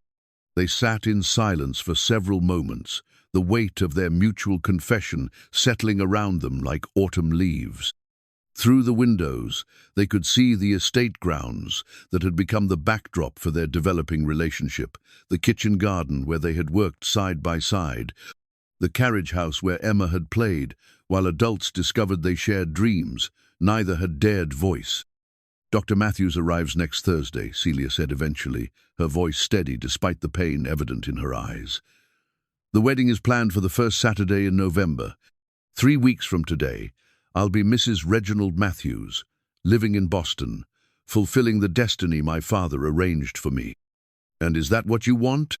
They sat in silence for several moments, the weight of their mutual confession settling around them like autumn leaves. Through the windows, they could see the estate grounds that had become the backdrop for their developing relationship, the kitchen garden where they had worked side by side, the carriage house where Emma had played, while adults discovered they shared dreams neither had dared voice. "Dr. Matthews arrives next Thursday," Celia said eventually, her voice steady despite the pain evident in her eyes. "The wedding is planned for the first Saturday in November. 3 weeks from today, I'll be Mrs. Reginald Matthews, living in Boston, fulfilling the destiny my father arranged for me." "And is that what you want?"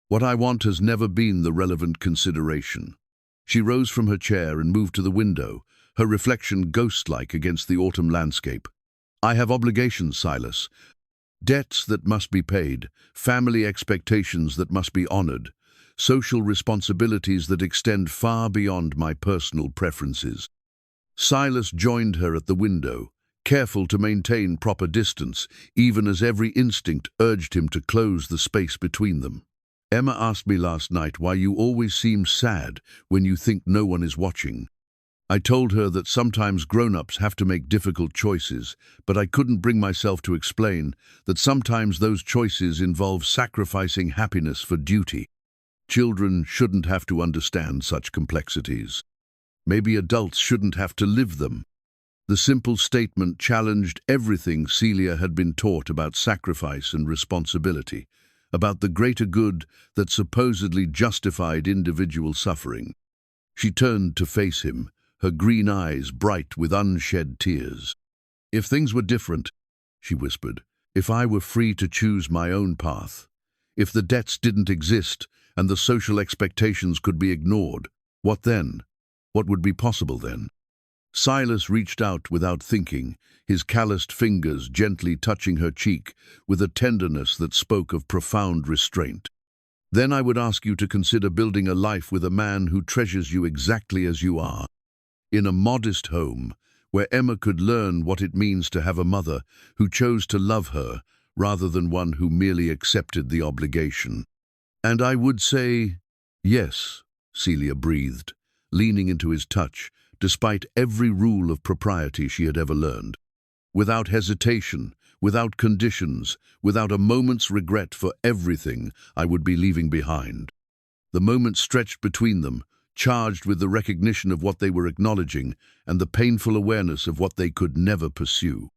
"What I want has never been the relevant consideration." She rose from her chair and moved to the window, her reflection ghost-like against the autumn landscape. "I have obligations, Silas. Debts that must be paid, family expectations that must be honored, social responsibilities that extend far beyond my personal preferences." Silas joined her at the window, careful to maintain proper distance, even as every instinct urged him to close the space between them. Emma asked me last night why you always seem sad when you think no one is watching. I told her that sometimes grown-ups have to make difficult choices, but I couldn't bring myself to explain that sometimes those choices involve sacrificing happiness for duty. Children shouldn't have to understand such complexities. Maybe adults shouldn't have to live them. The simple statement challenged everything Celia had been taught about sacrifice and responsibility, about the greater good that supposedly justified individual suffering. She turned to face him, her green eyes bright with unshed tears. "If things were different," she whispered, "if I were free to choose my own path, if the debts didn't exist and the social expectations could be ignored, what then? What would be possible then?" Silas reached out without thinking, his calloused fingers gently touching her cheek with a tenderness that spoke of profound restraint. "Then I would ask you to consider building a life with a man who treasures you exactly as you are, in a modest home where Emma could learn what it means to have a mother who chose to love her rather than one who merely accepted the obligation." "And I would say, yes," Celia breathed, leaning into his touch, despite every rule of propriety she had ever learned. "Without hesitation, without conditions, without a moment's regret for everything I would be leaving behind." The moment stretched between them, charged with the recognition of what they were acknowledging and the painful awareness of what they could never pursue.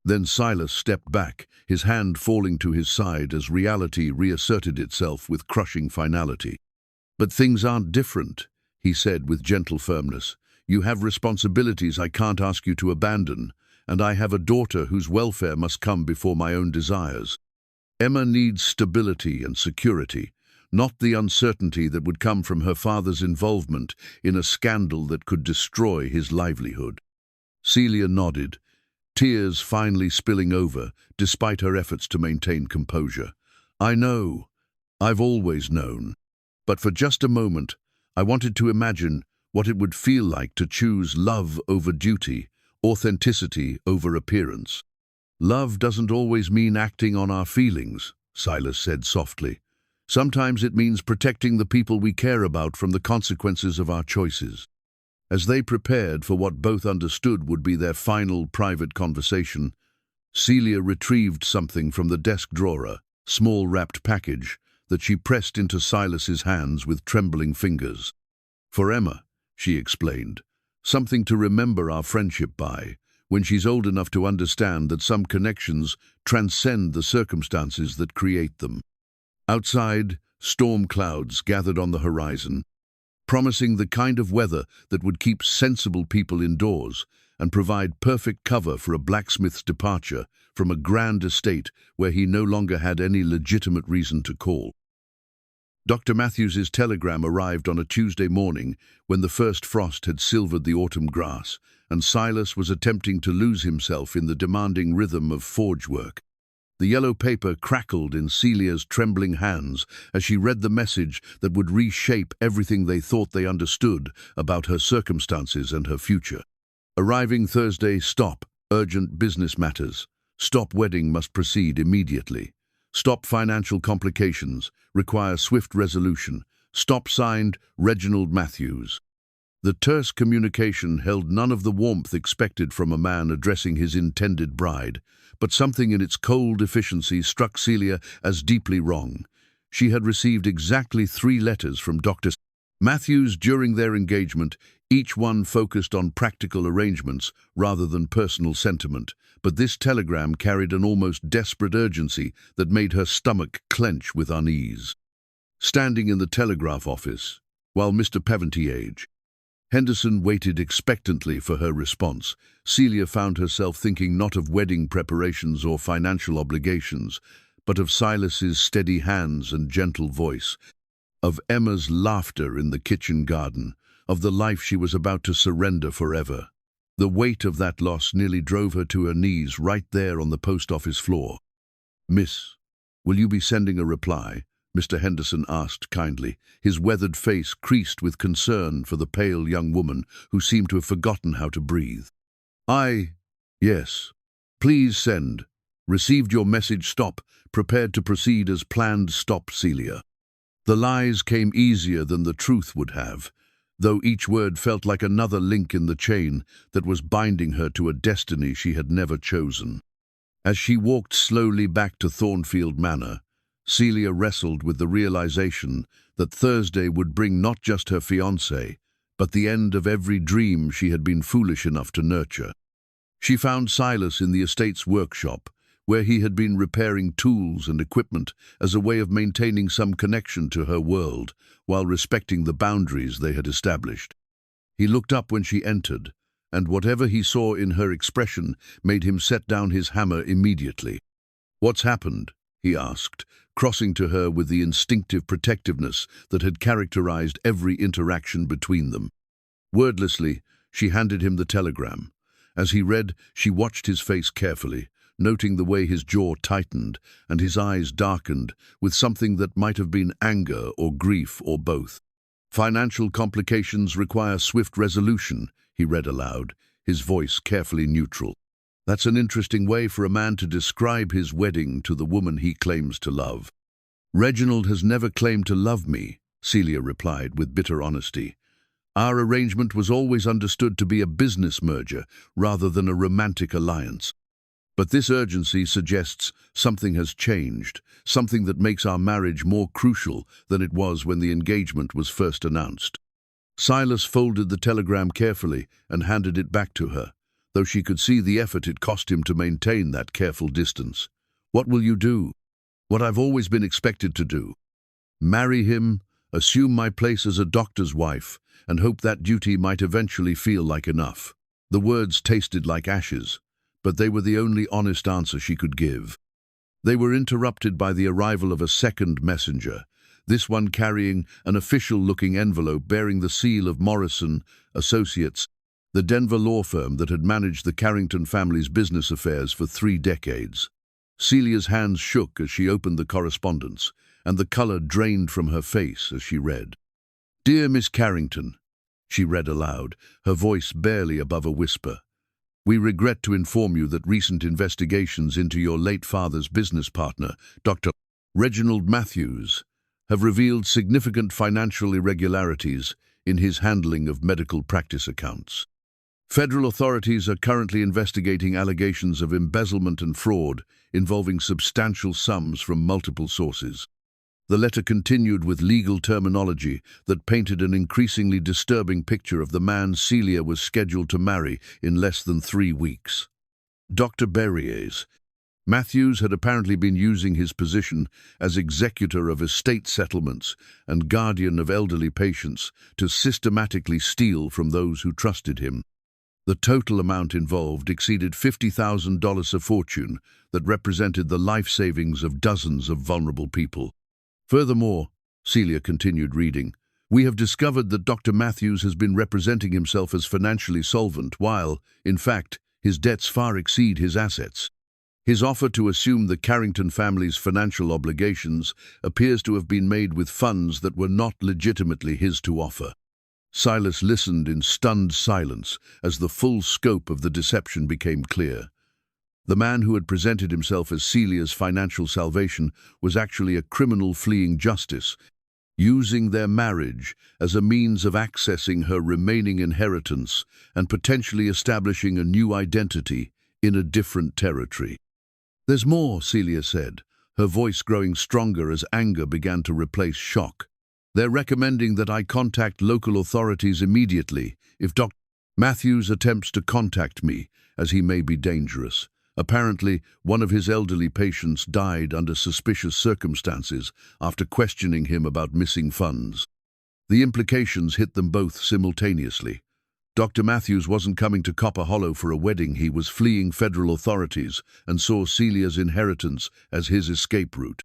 Then Silas stepped back, his hand falling to his side as reality reasserted itself with crushing finality. "But things aren't different," he said with gentle firmness. "You have responsibilities I can't ask you to abandon, and I have a daughter whose welfare must come before my own desires. Emma needs stability and security, not the uncertainty that would come from her father's involvement in a scandal that could destroy his livelihood." Celia nodded, tears finally spilling over despite her efforts to maintain composure. "I know. I've always known. But for just a moment, I wanted to imagine what it would feel like to choose love over duty, authenticity over appearance." "Love doesn't always mean acting on our feelings," Silas said softly. "Sometimes it means protecting the people we care about from the consequences of our choices." As they prepared for what both understood would be their final private conversation, Celia retrieved something from the desk drawer, small wrapped package, that she pressed into Silas's hands with trembling fingers. "For Emma," she explained, "something to remember our friendship by, when she's old enough to understand that some connections transcend the circumstances that create them." Outside, storm clouds gathered on the horizon, promising the kind of weather that would keep sensible people indoors and provide perfect cover for a blacksmith's departure from a grand estate where he no longer had any legitimate reason to call. Dr. Matthews's telegram arrived on a Tuesday morning when the first frost had silvered the autumn grass, and Silas was attempting to lose himself in the demanding rhythm of forge work. The yellow paper crackled in Celia's trembling hands as she read the message that would reshape everything they thought they understood about her circumstances and her future. "Arriving Thursday, stop, urgent business matters. Stop, wedding must proceed immediately. Stop, financial complications, require swift resolution. Stop, signed, Reginald Matthews." The terse communication held none of the warmth expected from a man addressing his intended bride, but something in its cold efficiency struck Celia as deeply wrong. She had received exactly 3 letters from Dr. Matthews during their engagement, each one focused on practical arrangements rather than personal sentiment, but this telegram carried an almost desperate urgency that made her stomach clench with unease. Standing in the telegraph office, while Mr. Peventierge Henderson waited expectantly for her response, Celia found herself thinking not of wedding preparations or financial obligations, but of Silas's steady hands and gentle voice, of Emma's laughter in the kitchen garden, of the life she was about to surrender forever. The weight of that loss nearly drove her to her knees right there on the post office floor. "Miss, will you be sending a reply?" Mr. Henderson asked kindly, his weathered face creased with concern for the pale young woman who seemed to have forgotten how to breathe. Yes," Please send. Received your message. Stop. Prepared to proceed as planned. Stop, Celia. The lies came easier than the truth would have, though each word felt like another link in the chain that was binding her to a destiny she had never chosen. As she walked slowly back to Thornfield Manor, Celia wrestled with the realization that Thursday would bring not just her fiance, but the end of every dream she had been foolish enough to nurture. She found Silas in the estate's workshop, where he had been repairing tools and equipment as a way of maintaining some connection to her world, while respecting the boundaries they had established. He looked up when she entered, and whatever he saw in her expression made him set down his hammer immediately. "What's happened?" he asked, crossing to her with the instinctive protectiveness that had characterized every interaction between them. Wordlessly, she handed him the telegram. As he read, she watched his face carefully, noting the way his jaw tightened and his eyes darkened with something that might have been anger or grief or both. "Financial complications require swift resolution," he read aloud, his voice carefully neutral. "That's an interesting way for a man to describe his wedding to the woman he claims to love." "Reginald has never claimed to love me," Celia replied with bitter honesty. "Our arrangement was always understood to be a business merger rather than a romantic alliance. But this urgency suggests something has changed, something that makes our marriage more crucial than it was when the engagement was first announced." Silas folded the telegram carefully and handed it back to her, though she could see the effort it cost him to maintain that careful distance. "What will you do?" "What I've always been expected to do. Marry him, assume my place as a doctor's wife, and hope that duty might eventually feel like enough." The words tasted like ashes, but they were the only honest answer she could give. They were interrupted by the arrival of a second messenger, this one carrying an official-looking envelope bearing the seal of Morrison Associates, the Denver law firm that had managed the Carrington family's business affairs for 3 decades. Celia's hands shook as she opened the correspondence, and the color drained from her face as she read. "Dear Miss Carrington," she read aloud, her voice barely above a whisper. "We regret to inform you that recent investigations into your late father's business partner, Dr. Reginald Matthews, have revealed significant financial irregularities in his handling of medical practice accounts. Federal authorities are currently investigating allegations of embezzlement and fraud involving substantial sums from multiple sources." The letter continued with legal terminology that painted an increasingly disturbing picture of the man Celia was scheduled to marry in less than 3 weeks. Dr. Berrier's. Matthews had apparently been using his position as executor of estate settlements and guardian of elderly patients to systematically steal from those who trusted him. The total amount involved exceeded $50,000 a fortune that represented the life savings of dozens of vulnerable people. "Furthermore," Celia continued reading, "we have discovered that Dr. Matthews has been representing himself as financially solvent while, in fact, his debts far exceed his assets. His offer to assume the Carrington family's financial obligations appears to have been made with funds that were not legitimately his to offer." Silas listened in stunned silence as the full scope of the deception became clear. The man who had presented himself as Celia's financial salvation was actually a criminal fleeing justice, using their marriage as a means of accessing her remaining inheritance and potentially establishing a new identity in a different territory. "There's more," Celia said, her voice growing stronger as anger began to replace shock. "They're recommending that I contact local authorities immediately if Dr. Matthews attempts to contact me, as he may be dangerous. Apparently, one of his elderly patients died under suspicious circumstances after questioning him about missing funds." The implications hit them both simultaneously. Dr. Matthews wasn't coming to Copper Hollow for a wedding, he was fleeing federal authorities and saw Celia's inheritance as his escape route.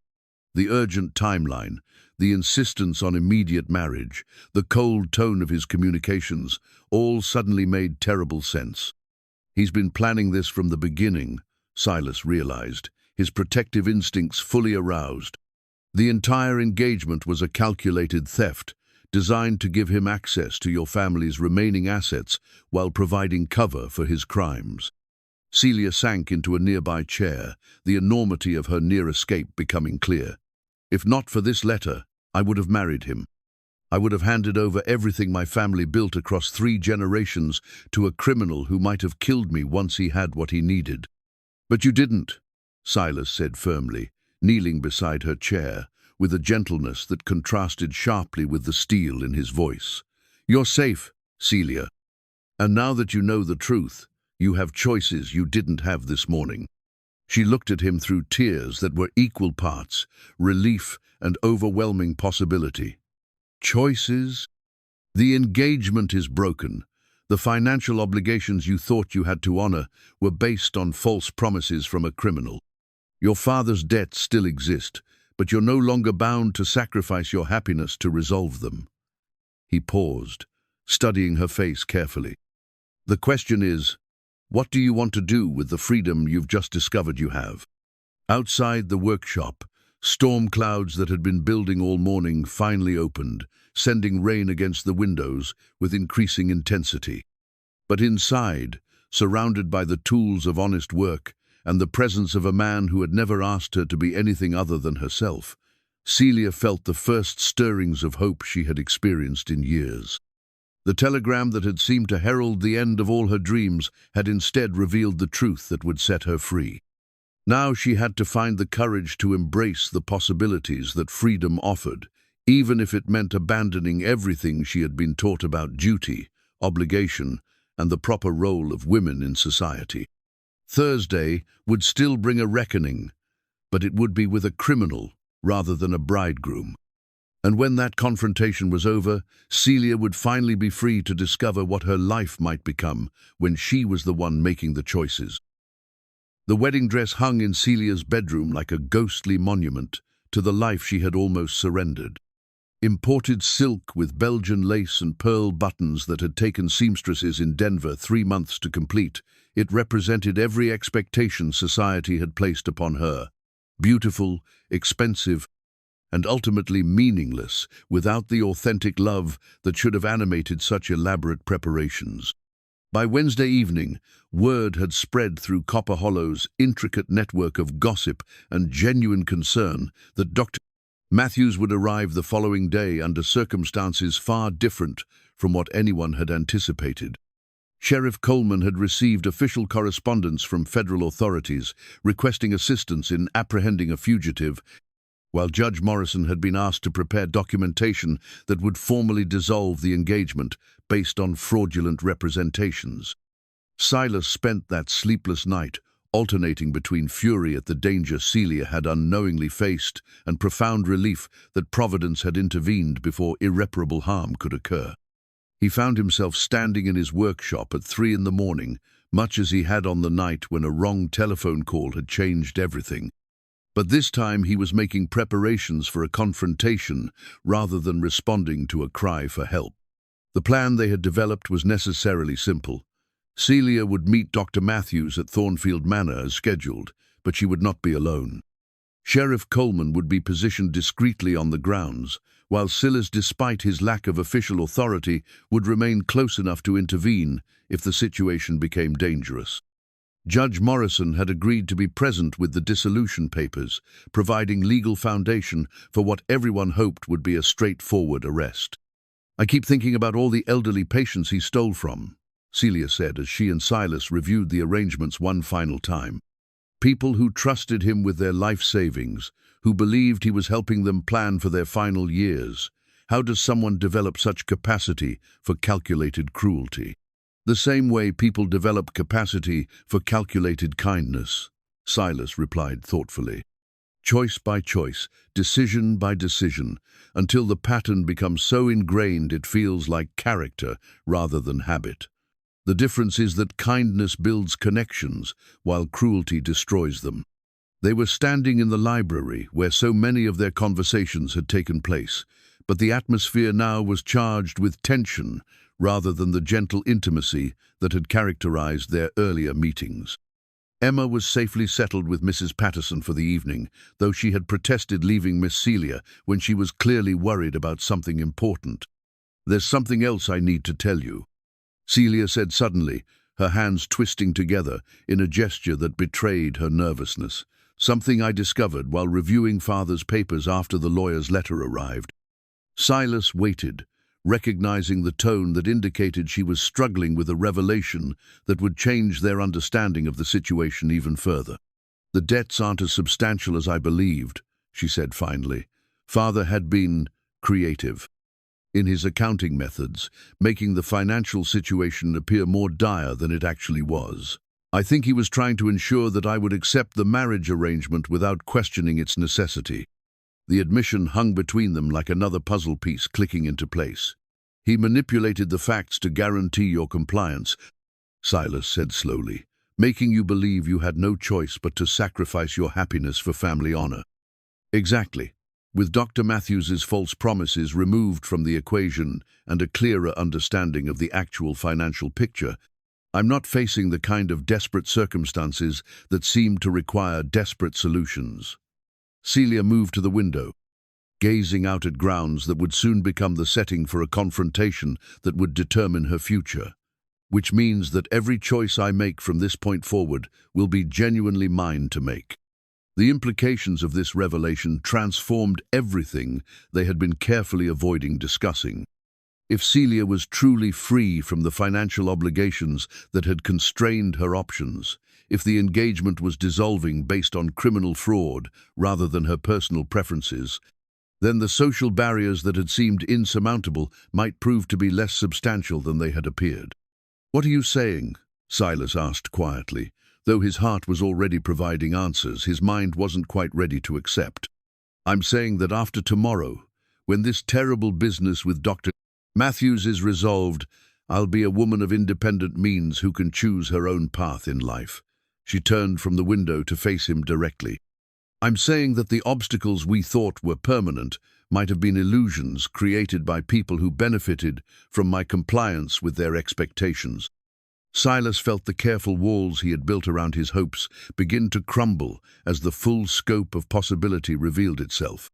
The urgent timeline, the insistence on immediate marriage, the cold tone of his communications, all suddenly made terrible sense. "He's been planning this from the beginning," Silas realized, his protective instincts fully aroused. The entire engagement was a calculated theft, designed to give him access to your family's remaining assets while providing cover for his crimes. Celia sank into a nearby chair, the enormity of her near escape becoming clear. If not for this letter, I would have married him. I would have handed over everything my family built across 3 generations to a criminal who might have killed me once he had what he needed. But you didn't, Silas said firmly, kneeling beside her chair, with a gentleness that contrasted sharply with the steel in his voice. You're safe, Celia. And now that you know the truth, you have choices you didn't have this morning. She looked at him through tears that were equal parts relief and overwhelming possibility. Choices? The engagement is broken. The financial obligations you thought you had to honor were based on false promises from a criminal. Your father's debts still exist, but you're no longer bound to sacrifice your happiness to resolve them. He paused, studying her face carefully. The question is, what do you want to do with the freedom you've just discovered you have? Outside the workshop, storm clouds that had been building all morning finally opened, sending rain against the windows with increasing intensity. But inside, surrounded by the tools of honest work and the presence of a man who had never asked her to be anything other than herself, Celia felt the first stirrings of hope she had experienced in years. The telegram that had seemed to herald the end of all her dreams had instead revealed the truth that would set her free. Now she had to find the courage to embrace the possibilities that freedom offered, even if it meant abandoning everything she had been taught about duty, obligation, and the proper role of women in society. Thursday would still bring a reckoning, but it would be with a criminal rather than a bridegroom. And when that confrontation was over, Celia would finally be free to discover what her life might become when she was the one making the choices. The wedding dress hung in Celia's bedroom like a ghostly monument to the life she had almost surrendered. Imported silk with Belgian lace and pearl buttons that had taken seamstresses in Denver 3 months to complete, it represented every expectation society had placed upon her. Beautiful, expensive, and ultimately meaningless without the authentic love that should have animated such elaborate preparations. By Wednesday evening, word had spread through Copper Hollow's intricate network of gossip and genuine concern that Dr. Matthews would arrive the following day under circumstances far different from what anyone had anticipated. Sheriff Coleman had received official correspondence from federal authorities requesting assistance in apprehending a fugitive, while Judge Morrison had been asked to prepare documentation that would formally dissolve the engagement based on fraudulent representations. Silas spent that sleepless night, alternating between fury at the danger Celia had unknowingly faced and profound relief that Providence had intervened before irreparable harm could occur. He found himself standing in his workshop at 3 in the morning, much as he had on the night when a wrong telephone call had changed everything. But this time he was making preparations for a confrontation rather than responding to a cry for help. The plan they had developed was necessarily simple. Celia would meet Dr. Matthews at Thornfield Manor as scheduled, but she would not be alone. Sheriff Coleman would be positioned discreetly on the grounds, while Silas, despite his lack of official authority, would remain close enough to intervene if the situation became dangerous. Judge Morrison had agreed to be present with the dissolution papers, providing legal foundation for what everyone hoped would be a straightforward arrest. "I keep thinking about all the elderly patients he stole from," Celia said as she and Silas reviewed the arrangements one final time. People who trusted him with their life savings, who believed he was helping them plan for their final years. How does someone develop such capacity for calculated cruelty? The same way people develop capacity for calculated kindness, Silas replied thoughtfully. Choice by choice, decision by decision, until the pattern becomes so ingrained it feels like character rather than habit. The difference is that kindness builds connections, while cruelty destroys them. They were standing in the library where so many of their conversations had taken place, but the atmosphere now was charged with tension rather than the gentle intimacy that had characterized their earlier meetings. Emma was safely settled with Mrs. Patterson for the evening, though she had protested leaving Miss Celia when she was clearly worried about something important. "There's something else I need to tell you," Celia said suddenly, her hands twisting together in a gesture that betrayed her nervousness, something I discovered while reviewing Father's papers after the lawyer's letter arrived. Silas waited, recognizing the tone that indicated she was struggling with a revelation that would change their understanding of the situation even further. "The debts aren't as substantial as I believed," she said finally. Father had been creative in his accounting methods, making the financial situation appear more dire than it actually was. "I think he was trying to ensure that I would accept the marriage arrangement without questioning its necessity." The admission hung between them like another puzzle piece clicking into place. "He manipulated the facts to guarantee your compliance," Silas said slowly, "making you believe you had no choice but to sacrifice your happiness for family honor." Exactly. With Dr. Matthews's false promises removed from the equation and a clearer understanding of the actual financial picture, I'm not facing the kind of desperate circumstances that seem to require desperate solutions. Celia moved to the window, gazing out at grounds that would soon become the setting for a confrontation that would determine her future. "Which means that every choice I make from this point forward will be genuinely mine to make." The implications of this revelation transformed everything they had been carefully avoiding discussing. If Celia was truly free from the financial obligations that had constrained her options, if the engagement was dissolving based on criminal fraud rather than her personal preferences, then the social barriers that had seemed insurmountable might prove to be less substantial than they had appeared. "What are you saying?" Silas asked quietly. Though his heart was already providing answers, his mind wasn't quite ready to accept. "I'm saying that after tomorrow, when this terrible business with Dr. Matthews is resolved, I'll be a woman of independent means who can choose her own path in life." She turned from the window to face him directly. "I'm saying that the obstacles we thought were permanent might have been illusions created by people who benefited from my compliance with their expectations." Silas felt the careful walls he had built around his hopes begin to crumble as the full scope of possibility revealed itself.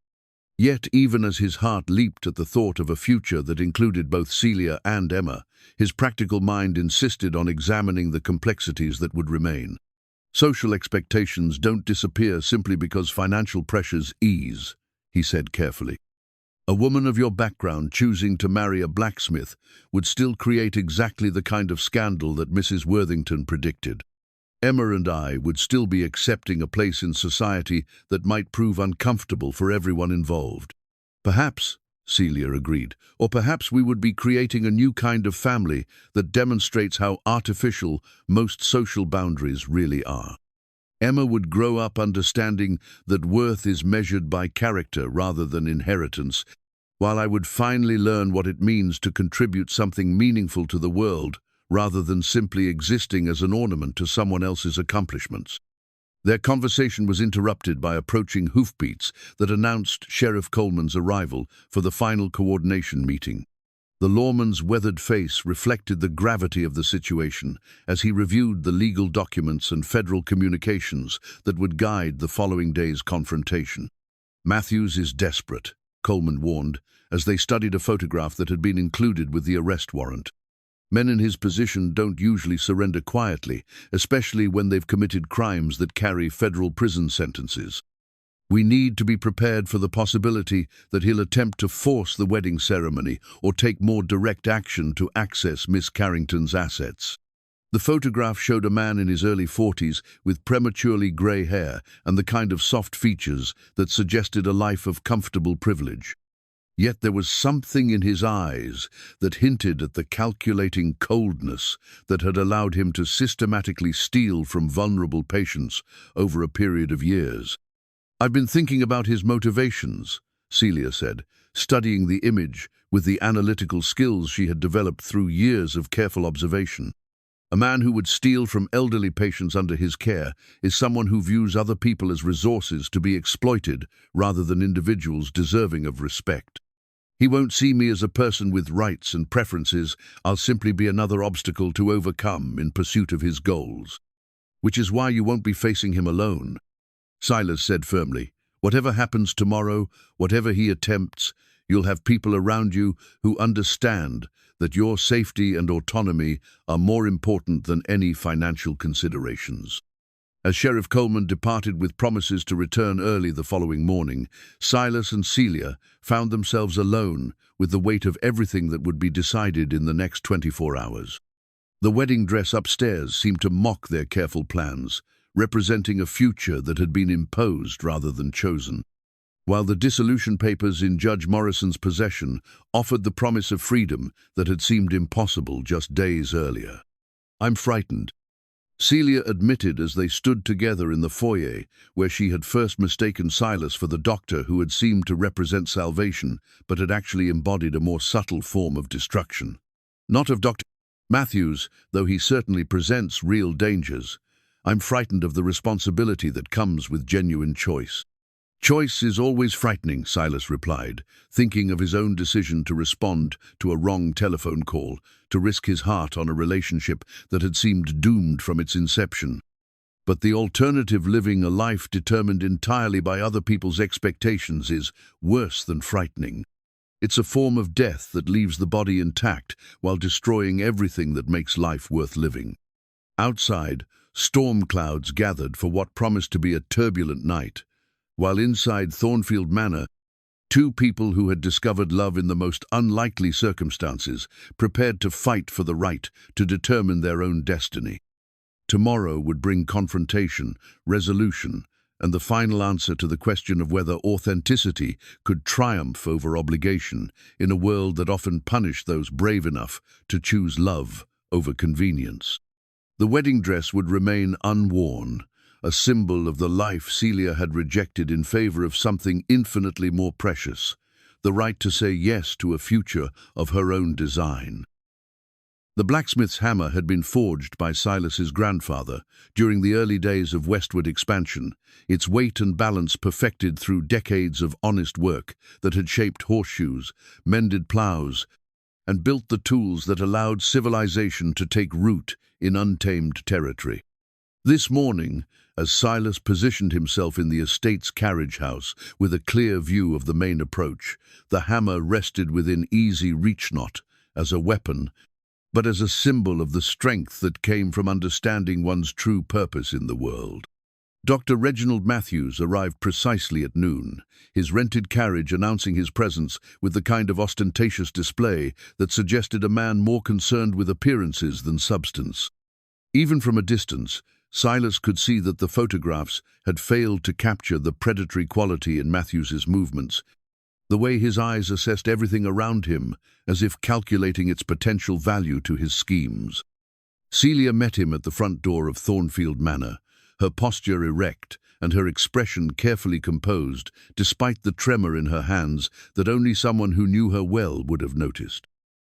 Yet, even as his heart leaped at the thought of a future that included both Celia and Emma, his practical mind insisted on examining the complexities that would remain. "Social expectations don't disappear simply because financial pressures ease," he said carefully. "A woman of your background choosing to marry a blacksmith would still create exactly the kind of scandal that Mrs. Worthington predicted. Emma and I would still be accepting a place in society that might prove uncomfortable for everyone involved." "Perhaps," Celia agreed, "or perhaps we would be creating a new kind of family that demonstrates how artificial most social boundaries really are. Emma would grow up understanding that worth is measured by character rather than inheritance, while I would finally learn what it means to contribute something meaningful to the world rather than simply existing as an ornament to someone else's accomplishments." Their conversation was interrupted by approaching hoofbeats that announced Sheriff Coleman's arrival for the final coordination meeting. The lawman's weathered face reflected the gravity of the situation as he reviewed the legal documents and federal communications that would guide the following day's confrontation. "Matthews is desperate," Coleman warned, as they studied a photograph that had been included with the arrest warrant. "Men in his position don't usually surrender quietly, especially when they've committed crimes that carry federal prison sentences. We need to be prepared for the possibility that he'll attempt to force the wedding ceremony or take more direct action to access Miss Carrington's assets." The photograph showed a man in his early 40s with prematurely grey hair and the kind of soft features that suggested a life of comfortable privilege. Yet there was something in his eyes that hinted at the calculating coldness that had allowed him to systematically steal from vulnerable patients over a period of years. "I've been thinking about his motivations," Celia said, studying the image with the analytical skills she had developed through years of careful observation. "A man who would steal from elderly patients under his care is someone who views other people as resources to be exploited rather than individuals deserving of respect. He won't see me as a person with rights and preferences. I'll simply be another obstacle to overcome in pursuit of his goals. Which is why you won't be facing him alone," Silas said firmly. "Whatever happens tomorrow, whatever he attempts, you'll have people around you who understand that your safety and autonomy are more important than any financial considerations. As Sheriff Coleman departed with promises to return early the following morning, Silas and Celia found themselves alone with the weight of everything that would be decided in the next 24 hours. The wedding dress upstairs seemed to mock their careful plans, representing a future that had been imposed rather than chosen, while the dissolution papers in Judge Morrison's possession offered the promise of freedom that had seemed impossible just days earlier. "I'm frightened," Celia admitted as they stood together in the foyer where she had first mistaken Silas for the doctor who had seemed to represent salvation but had actually embodied a more subtle form of destruction. "Not of Dr. Matthews, though he certainly presents real dangers. I'm frightened of the responsibility that comes with genuine choice." "Choice is always frightening," Silas replied, thinking of his own decision to respond to a wrong telephone call, to risk his heart on a relationship that had seemed doomed from its inception. But the alternative, living a life determined entirely by other people's expectations, is worse than frightening. It's a form of death that leaves the body intact while destroying everything that makes life worth living. Outside, storm clouds gathered for what promised to be a turbulent night, while inside Thornfield Manor, two people who had discovered love in the most unlikely circumstances prepared to fight for the right to determine their own destiny. Tomorrow would bring confrontation, resolution, and the final answer to the question of whether authenticity could triumph over obligation in a world that often punished those brave enough to choose love over convenience. The wedding dress would remain unworn, a symbol of the life Celia had rejected in favor of something infinitely more precious, the right to say yes to a future of her own design. The blacksmith's hammer had been forged by Silas's grandfather during the early days of westward expansion, its weight and balance perfected through decades of honest work that had shaped horseshoes, mended plows, and built the tools that allowed civilization to take root in untamed territory. This morning, as Silas positioned himself in the estate's carriage house with a clear view of the main approach, the hammer rested within easy reach, not as a weapon, but as a symbol of the strength that came from understanding one's true purpose in the world. Dr. Reginald Matthews arrived precisely at noon, his rented carriage announcing his presence with the kind of ostentatious display that suggested a man more concerned with appearances than substance. Even from a distance, Silas could see that the photographs had failed to capture the predatory quality in Matthews's movements, the way his eyes assessed everything around him as if calculating its potential value to his schemes. Celia met him at the front door of Thornfield Manor, her posture erect and her expression carefully composed, despite the tremor in her hands that only someone who knew her well would have noticed.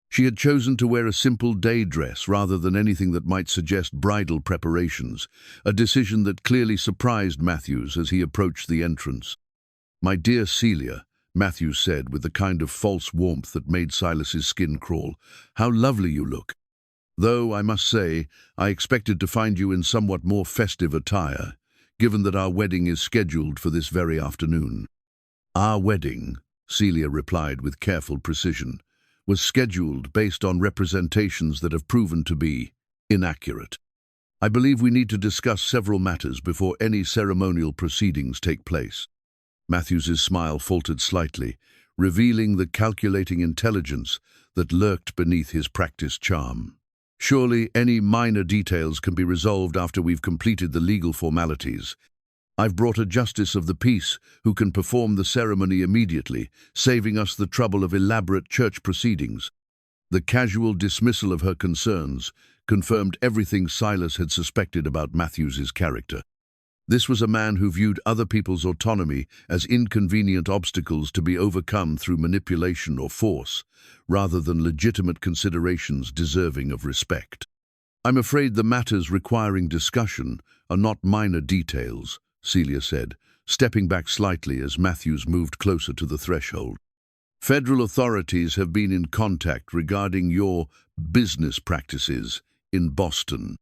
She had chosen to wear a simple day dress rather than anything that might suggest bridal preparations, a decision that clearly surprised Matthews as he approached the entrance. "My dear Celia," Matthews said with the kind of false warmth that made Silas's skin crawl, "how lovely you look. Though, I must say, I expected to find you in somewhat more festive attire, given that our wedding is scheduled for this very afternoon." "Our wedding," Celia replied with careful precision, "was scheduled based on representations that have proven to be inaccurate. I believe we need to discuss several matters before any ceremonial proceedings take place." Matthews's smile faltered slightly, revealing the calculating intelligence that lurked beneath his practiced charm. "Surely any minor details can be resolved after we've completed the legal formalities. I've brought a justice of the peace who can perform the ceremony immediately, saving us the trouble of elaborate church proceedings." The casual dismissal of her concerns confirmed everything Silas had suspected about Matthews's character. This was a man who viewed other people's autonomy as inconvenient obstacles to be overcome through manipulation or force, rather than legitimate considerations deserving of respect. "I'm afraid the matters requiring discussion are not minor details," Celia said, stepping back slightly as Matthews moved closer to the threshold. "Federal authorities have been in contact regarding your business practices in Boston.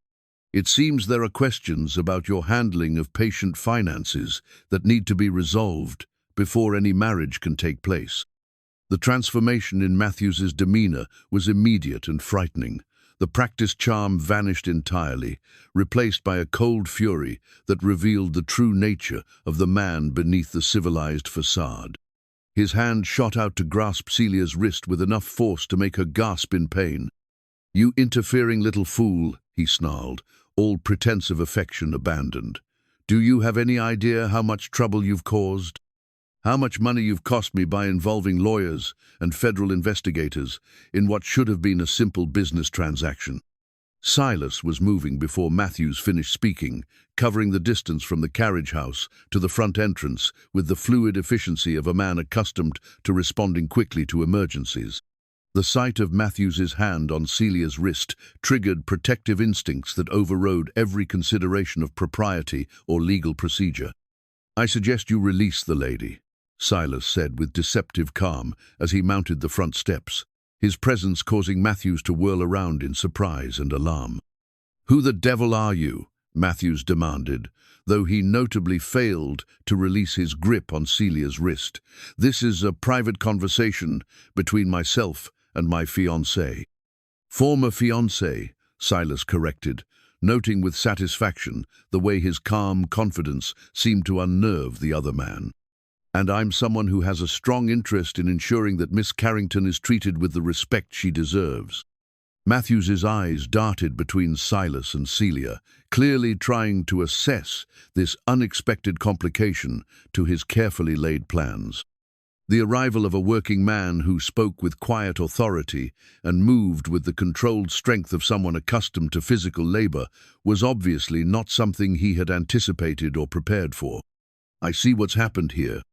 It seems there are questions about your handling of patient finances that need to be resolved before any marriage can take place." The transformation in Matthews's demeanor was immediate and frightening. The practiced charm vanished entirely, replaced by a cold fury that revealed the true nature of the man beneath the civilized facade. His hand shot out to grasp Celia's wrist with enough force to make her gasp in pain. "You interfering little fool," he snarled, all pretense of affection abandoned. "Do you have any idea how much trouble you've caused? How much money you've cost me by involving lawyers and federal investigators in what should have been a simple business transaction?" Silas was moving before Matthews finished speaking, covering the distance from the carriage house to the front entrance with the fluid efficiency of a man accustomed to responding quickly to emergencies. The sight of Matthews's hand on Celia's wrist triggered protective instincts that overrode every consideration of propriety or legal procedure. "I suggest you release the lady," Silas said with deceptive calm as he mounted the front steps, his presence causing Matthews to whirl around in surprise and alarm. "Who the devil are you?" Matthews demanded, though he notably failed to release his grip on Celia's wrist. "This is a private conversation between myself and my fiancé." "Former fiancé," Silas corrected, noting with satisfaction the way his calm confidence seemed to unnerve the other man. "And I'm someone who has a strong interest in ensuring that Miss Carrington is treated with the respect she deserves." Matthews's eyes darted between Silas and Celia, clearly trying to assess this unexpected complication to his carefully laid plans. The arrival of a working man who spoke with quiet authority and moved with the controlled strength of someone accustomed to physical labor was obviously not something he had anticipated or prepared for. "I see what's happened here,"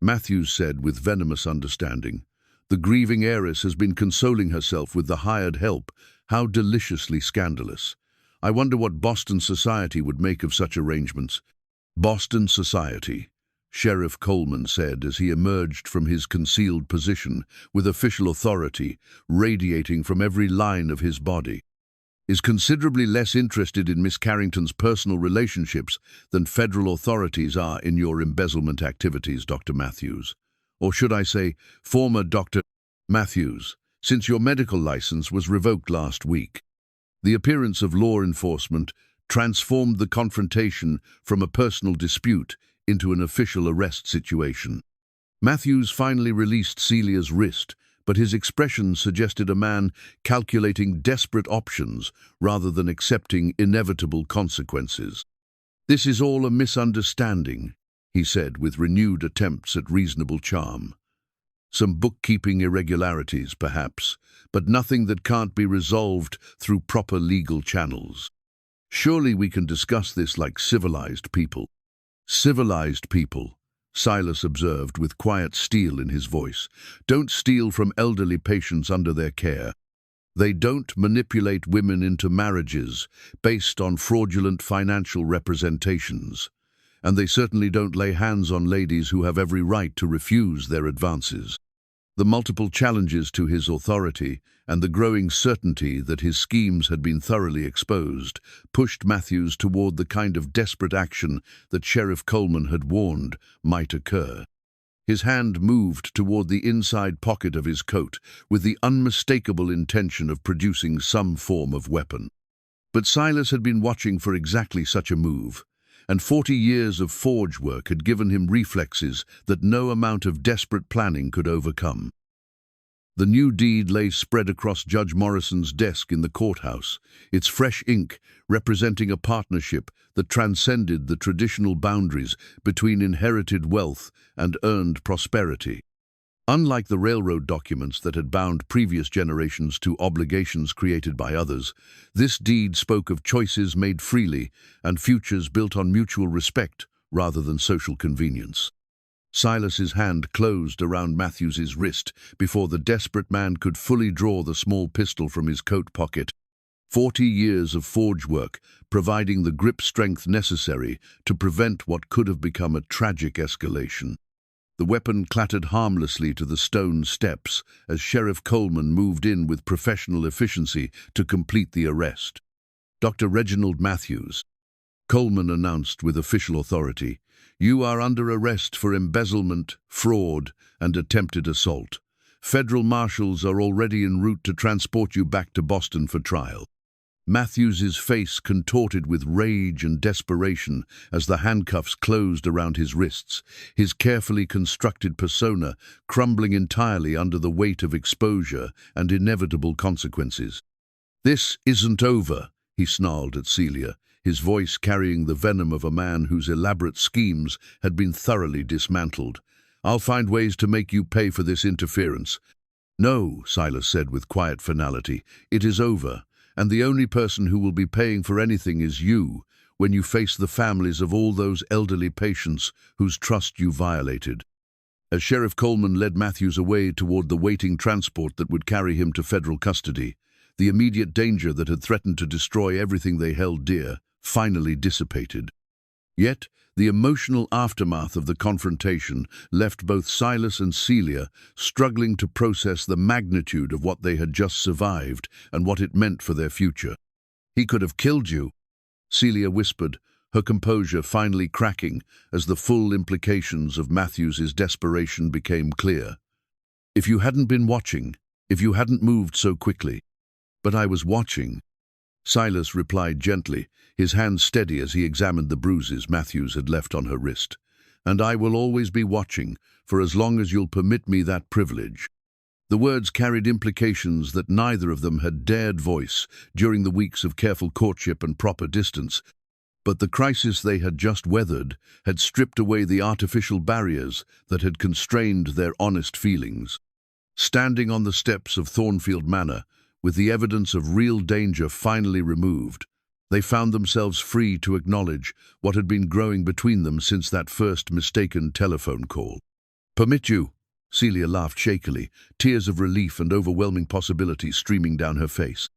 Matthews said with venomous understanding. "The grieving heiress has been consoling herself with the hired help. How deliciously scandalous. I wonder what Boston society would make of such arrangements." "Boston society," Sheriff Coleman said as he emerged from his concealed position with official authority radiating from every line of his body, "is considerably less interested in Miss Carrington's personal relationships than federal authorities are in your embezzlement activities, Dr. Matthews. Or should I say, former Dr. Matthews, since your medical license was revoked last week." The appearance of law enforcement transformed the confrontation from a personal dispute into an official arrest situation. Matthews finally released Celia's wrist, but his expression suggested a man calculating desperate options rather than accepting inevitable consequences. "This is all a misunderstanding," he said with renewed attempts at reasonable charm. "Some bookkeeping irregularities, perhaps, but nothing that can't be resolved through proper legal channels. Surely we can discuss this like civilized people." "Civilized people," Silas observed with quiet steel in his voice, "don't steal from elderly patients under their care. They don't manipulate women into marriages based on fraudulent financial representations. And they certainly don't lay hands on ladies who have every right to refuse their advances." The multiple challenges to his authority and the growing certainty that his schemes had been thoroughly exposed pushed Matthews toward the kind of desperate action that Sheriff Coleman had warned might occur. His hand moved toward the inside pocket of his coat with the unmistakable intention of producing some form of weapon. But Silas had been watching for exactly such a move, and 40 years of forge work had given him reflexes that no amount of desperate planning could overcome. The new deed lay spread across Judge Morrison's desk in the courthouse, its fresh ink representing a partnership that transcended the traditional boundaries between inherited wealth and earned prosperity. Unlike the railroad documents that had bound previous generations to obligations created by others, this deed spoke of choices made freely and futures built on mutual respect rather than social convenience. Silas's hand closed around Matthews's wrist before the desperate man could fully draw the small pistol from his coat pocket. 40 years of forge work, providing the grip strength necessary to prevent what could have become a tragic escalation. The weapon clattered harmlessly to the stone steps as Sheriff Coleman moved in with professional efficiency to complete the arrest. "Dr. Reginald Matthews," Coleman announced with official authority, "you are under arrest for embezzlement, fraud, and attempted assault. Federal marshals are already en route to transport you back to Boston for trial." Matthews's face contorted with rage and desperation as the handcuffs closed around his wrists, his carefully constructed persona crumbling entirely under the weight of exposure and inevitable consequences. "This isn't over," he snarled at Celia, his voice carrying the venom of a man whose elaborate schemes had been thoroughly dismantled. "I'll find ways to make you pay for this interference." "No," Silas said with quiet finality, "it is over. And the only person who will be paying for anything is you, when you face the families of all those elderly patients whose trust you violated." As Sheriff Coleman led Matthews away toward the waiting transport that would carry him to federal custody, the immediate danger that had threatened to destroy everything they held dear finally dissipated. Yet, the emotional aftermath of the confrontation left both Silas and Celia struggling to process the magnitude of what they had just survived and what it meant for their future. "He could have killed you," Celia whispered, her composure finally cracking as the full implications of Matthews's desperation became clear. "If you hadn't been watching, if you hadn't moved so quickly." "But I was watching," Silas replied gently, his hand steady as he examined the bruises Matthews had left on her wrist. "And I will always be watching, for as long as you'll permit me that privilege." The words carried implications that neither of them had dared voice during the weeks of careful courtship and proper distance, but the crisis they had just weathered had stripped away the artificial barriers that had constrained their honest feelings. Standing on the steps of Thornfield Manor, with the evidence of real danger finally removed, they found themselves free to acknowledge what had been growing between them since that first mistaken telephone call. "Permit you?" Celia laughed shakily, tears of relief and overwhelming possibility streaming down her face.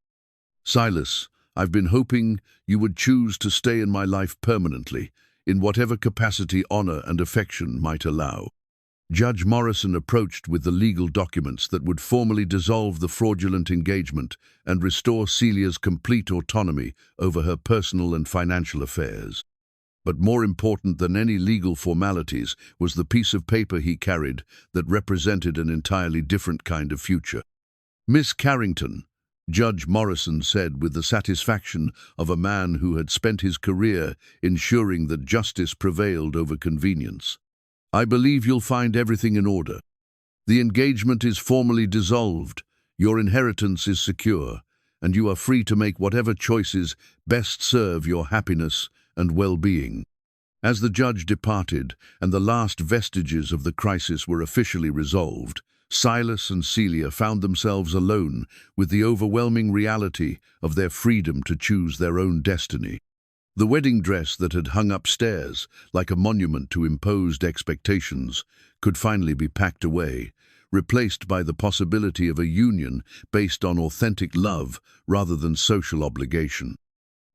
"Silas, I've been hoping you would choose to stay in my life permanently, in whatever capacity honor and affection might allow." Judge Morrison approached with the legal documents that would formally dissolve the fraudulent engagement and restore Celia's complete autonomy over her personal and financial affairs. But more important than any legal formalities was the piece of paper he carried that represented an entirely different kind of future. "Miss Carrington," Judge Morrison said with the satisfaction of a man who had spent his career ensuring that justice prevailed over convenience, "I believe you'll find everything in order. The engagement is formally dissolved, your inheritance is secure, and you are free to make whatever choices best serve your happiness and well-being." As the judge departed and the last vestiges of the crisis were officially resolved, Silas and Celia found themselves alone with the overwhelming reality of their freedom to choose their own destiny. The wedding dress that had hung upstairs, like a monument to imposed expectations, could finally be packed away, replaced by the possibility of a union based on authentic love rather than social obligation.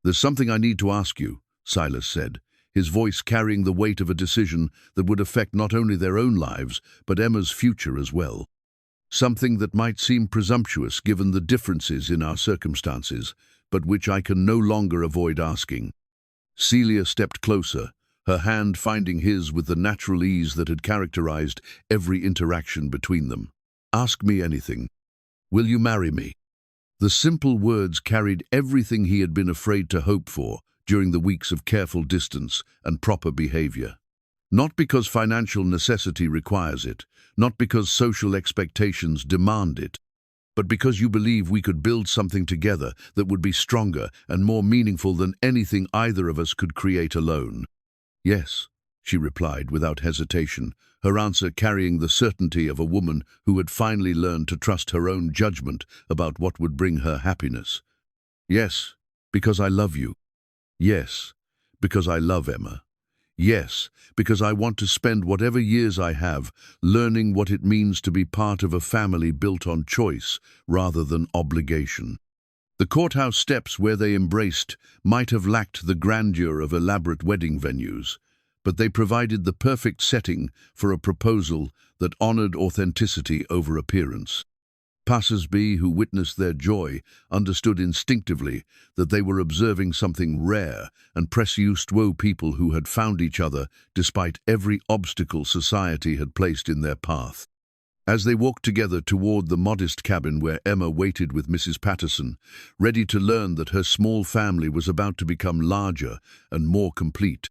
"There's something I need to ask you," Silas said, his voice carrying the weight of a decision that would affect not only their own lives, but Emma's future as well. "Something that might seem presumptuous given the differences in our circumstances, but which I can no longer avoid asking." Celia stepped closer, her hand finding his with the natural ease that had characterized every interaction between them. "Ask me anything. Will you marry me?" The simple words carried everything he had been afraid to hope for during the weeks of careful distance and proper behavior. Not because financial necessity requires it, not because social expectations demand it, but because you believe we could build something together that would be stronger and more meaningful than anything either of us could create alone. "Yes," she replied without hesitation, her answer carrying the certainty of a woman who had finally learned to trust her own judgment about what would bring her happiness. "Yes, because I love you. Yes, because I love Emma. Yes, because I want to spend whatever years I have learning what it means to be part of a family built on choice rather than obligation." The courthouse steps where they embraced might have lacked the grandeur of elaborate wedding venues, but they provided the perfect setting for a proposal that honored authenticity over appearance. Passers-by who witnessed their joy understood instinctively that they were observing something rare and precious to people who had found each other despite every obstacle society had placed in their path. As they walked together toward the modest cabin where Emma waited with Mrs. Patterson, ready to learn that her small family was about to become larger and more complete,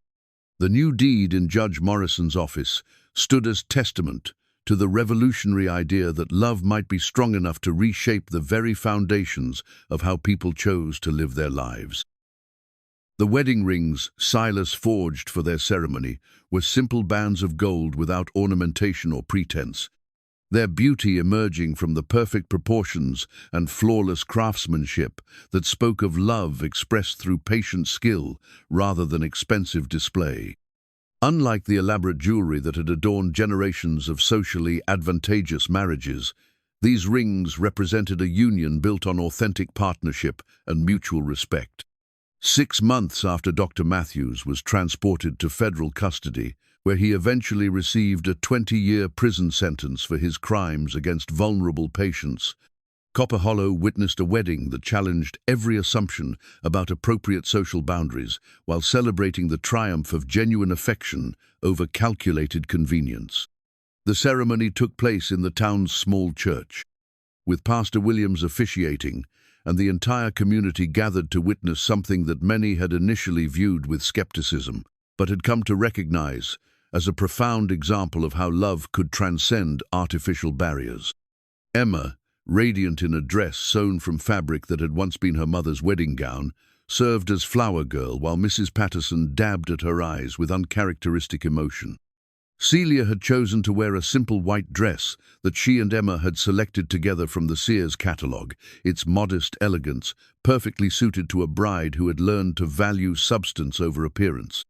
the new deed in Judge Morrison's office stood as testament to the revolutionary idea that love might be strong enough to reshape the very foundations of how people chose to live their lives. The wedding rings Silas forged for their ceremony were simple bands of gold without ornamentation or pretense, their beauty emerging from the perfect proportions and flawless craftsmanship that spoke of love expressed through patient skill rather than expensive display. Unlike the elaborate jewelry that had adorned generations of socially advantageous marriages, these rings represented a union built on authentic partnership and mutual respect. 6 months after Dr. Matthews was transported to federal custody, where he eventually received a 20-year prison sentence for his crimes against vulnerable patients, Copper Hollow witnessed a wedding that challenged every assumption about appropriate social boundaries while celebrating the triumph of genuine affection over calculated convenience. The ceremony took place in the town's small church, with Pastor Williams officiating, and the entire community gathered to witness something that many had initially viewed with skepticism, but had come to recognize as a profound example of how love could transcend artificial barriers. Emma, radiant in a dress sewn from fabric that had once been her mother's wedding gown, served as flower girl while Mrs. Patterson dabbed at her eyes with uncharacteristic emotion. Celia had chosen to wear a simple white dress that she and Emma had selected together from the Sears catalogue, its modest elegance perfectly suited to a bride who had learned to value substance over appearance.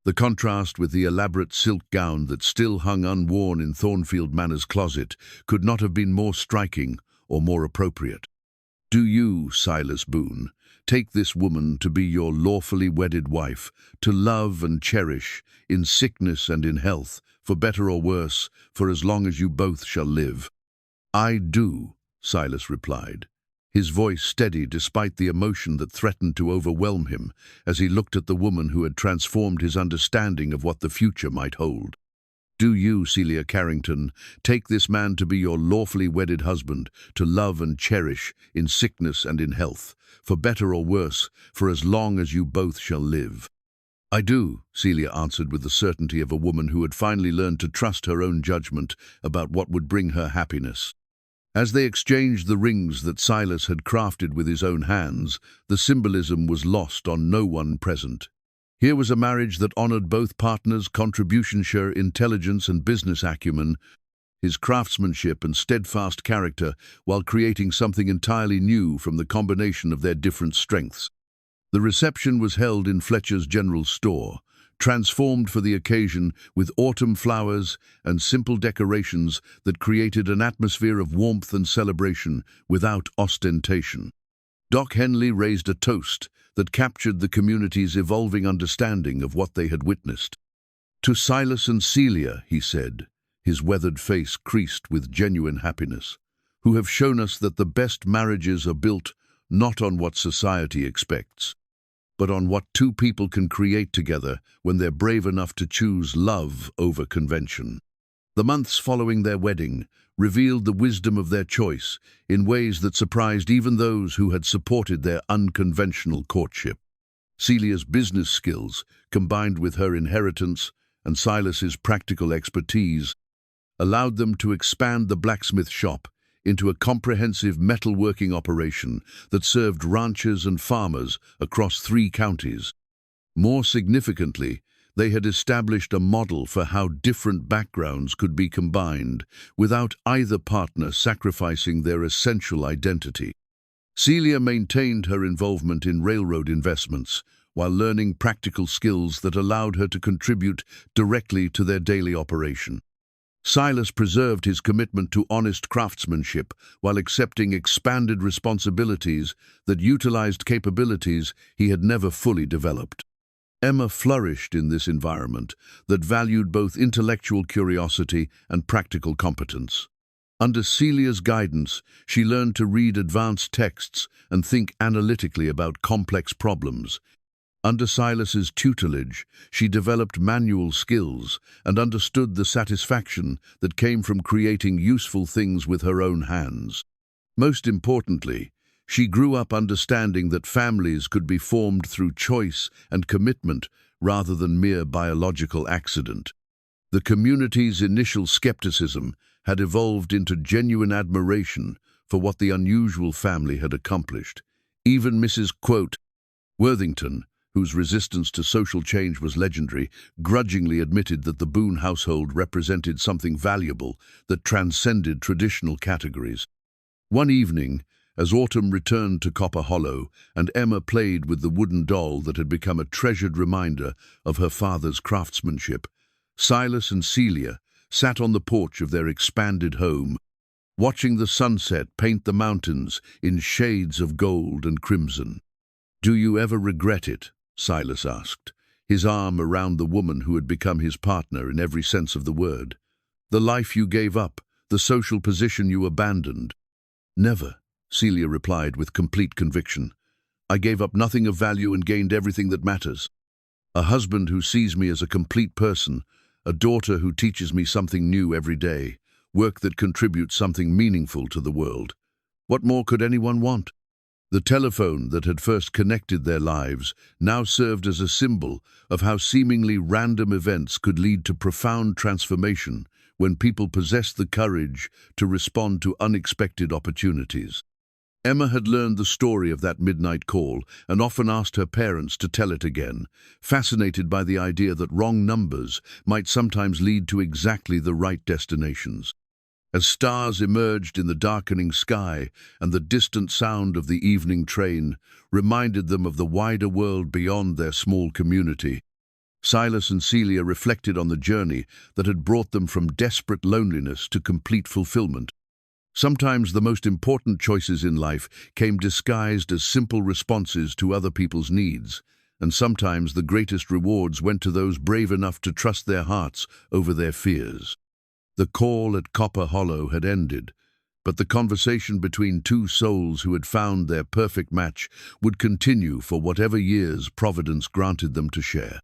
The contrast with the elaborate silk gown that still hung unworn in Thornfield Manor's closet could not have been more striking or more appropriate. Do you, Silas Boone, take this woman to be your lawfully wedded wife, to love and cherish, in sickness and in health, for better or worse, for as long as you both shall live? I do, Silas replied, his voice steady despite the emotion that threatened to overwhelm him as he looked at the woman who had transformed his understanding of what the future might hold. Do you, Celia Carrington, take this man to be your lawfully wedded husband, to love and cherish, in sickness and in health, for better or worse, for as long as you both shall live? I do, Celia answered with the certainty of a woman who had finally learned to trust her own judgment about what would bring her happiness. As they exchanged the rings that Silas had crafted with his own hands, the symbolism was lost on no one present. Here was a marriage that honored both partners' contribution, share, intelligence and business acumen, his craftsmanship and steadfast character, while creating something entirely new from the combination of their different strengths. The reception was held in Fletcher's General Store, transformed for the occasion with autumn flowers and simple decorations that created an atmosphere of warmth and celebration without ostentation. Doc Henley raised a toast that captured the community's evolving understanding of what they had witnessed. To Silas and Celia, he said, his weathered face creased with genuine happiness, who have shown us that the best marriages are built not on what society expects, but on what two people can create together when they're brave enough to choose love over convention. The months following their wedding revealed the wisdom of their choice in ways that surprised even those who had supported their unconventional courtship. Celia's business skills, combined with her inheritance and Silas's practical expertise, allowed them to expand the blacksmith shop into a comprehensive metalworking operation that served ranchers and farmers across 3 counties. More significantly, they had established a model for how different backgrounds could be combined without either partner sacrificing their essential identity. Celia maintained her involvement in railroad investments while learning practical skills that allowed her to contribute directly to their daily operation. Silas preserved his commitment to honest craftsmanship while accepting expanded responsibilities that utilized capabilities he had never fully developed. Emma flourished in this environment that valued both intellectual curiosity and practical competence. Under Celia's guidance, she learned to read advanced texts and think analytically about complex problems, Under Silas's tutelage, she developed manual skills and understood the satisfaction that came from creating useful things with her own hands. Most importantly, she grew up understanding that families could be formed through choice and commitment rather than mere biological accident. The community's initial skepticism had evolved into genuine admiration for what the unusual family had accomplished. Even Mrs. Worthington, whose resistance to social change was legendary, grudgingly admitted that the Boone household represented something valuable that transcended traditional categories. One evening, as autumn returned to Copper Hollow and Emma played with the wooden doll that had become a treasured reminder of her father's craftsmanship, Silas and Celia sat on the porch of their expanded home, watching the sunset paint the mountains in shades of gold and crimson. "Do you ever regret it?" Silas asked, his arm around the woman who had become his partner in every sense of the word. "The life you gave up, the social position you abandoned." "Never," Celia replied with complete conviction. "I gave up nothing of value and gained everything that matters. A husband who sees me as a complete person, a daughter who teaches me something new every day, work that contributes something meaningful to the world. What more could anyone want?" The telephone that had first connected their lives now served as a symbol of how seemingly random events could lead to profound transformation when people possessed the courage to respond to unexpected opportunities. Emma had learned the story of that midnight call and often asked her parents to tell it again, fascinated by the idea that wrong numbers might sometimes lead to exactly the right destinations. As stars emerged in the darkening sky and the distant sound of the evening train reminded them of the wider world beyond their small community, Silas and Celia reflected on the journey that had brought them from desperate loneliness to complete fulfillment. Sometimes the most important choices in life came disguised as simple responses to other people's needs, and sometimes the greatest rewards went to those brave enough to trust their hearts over their fears. The call at Copper Hollow had ended, but the conversation between two souls who had found their perfect match would continue for whatever years Providence granted them to share.